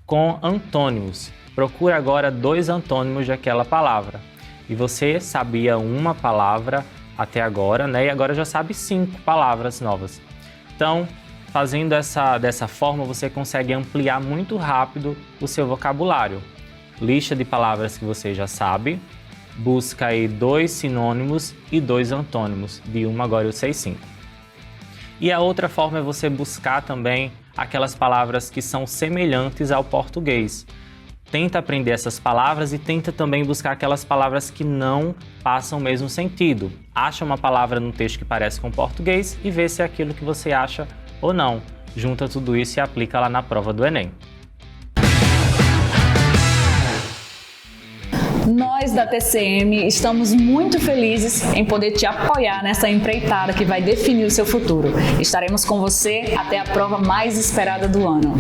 com antônimos. Procura agora 2 antônimos daquela palavra. E você sabia uma palavra até agora, né? E agora já sabe 5 palavras novas. Então, fazendo dessa forma, você consegue ampliar muito rápido o seu vocabulário. Lista de palavras que você já sabe, busca aí 2 sinônimos e 2 antônimos, de uma agora eu sei 5. E a outra forma é você buscar também aquelas palavras que são semelhantes ao português. Tenta aprender essas palavras e tenta também buscar aquelas palavras que não passam o mesmo sentido. Acha uma palavra no texto que parece com português e vê se é aquilo que você acha ou não. Junta tudo isso e aplica lá na prova do Enem. Nós da TCM estamos muito felizes em poder te apoiar nessa empreitada que vai definir o seu futuro. Estaremos com você até a prova mais esperada do ano.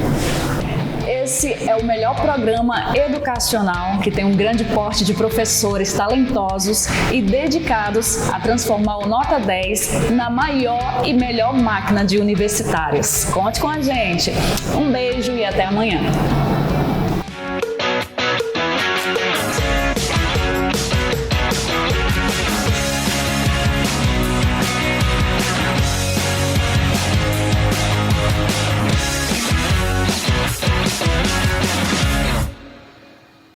Esse é o melhor programa educacional que tem um grande porte de professores talentosos e dedicados a transformar o Nota 10 na maior e melhor máquina de universitários. Conte com a gente. Um beijo e até amanhã.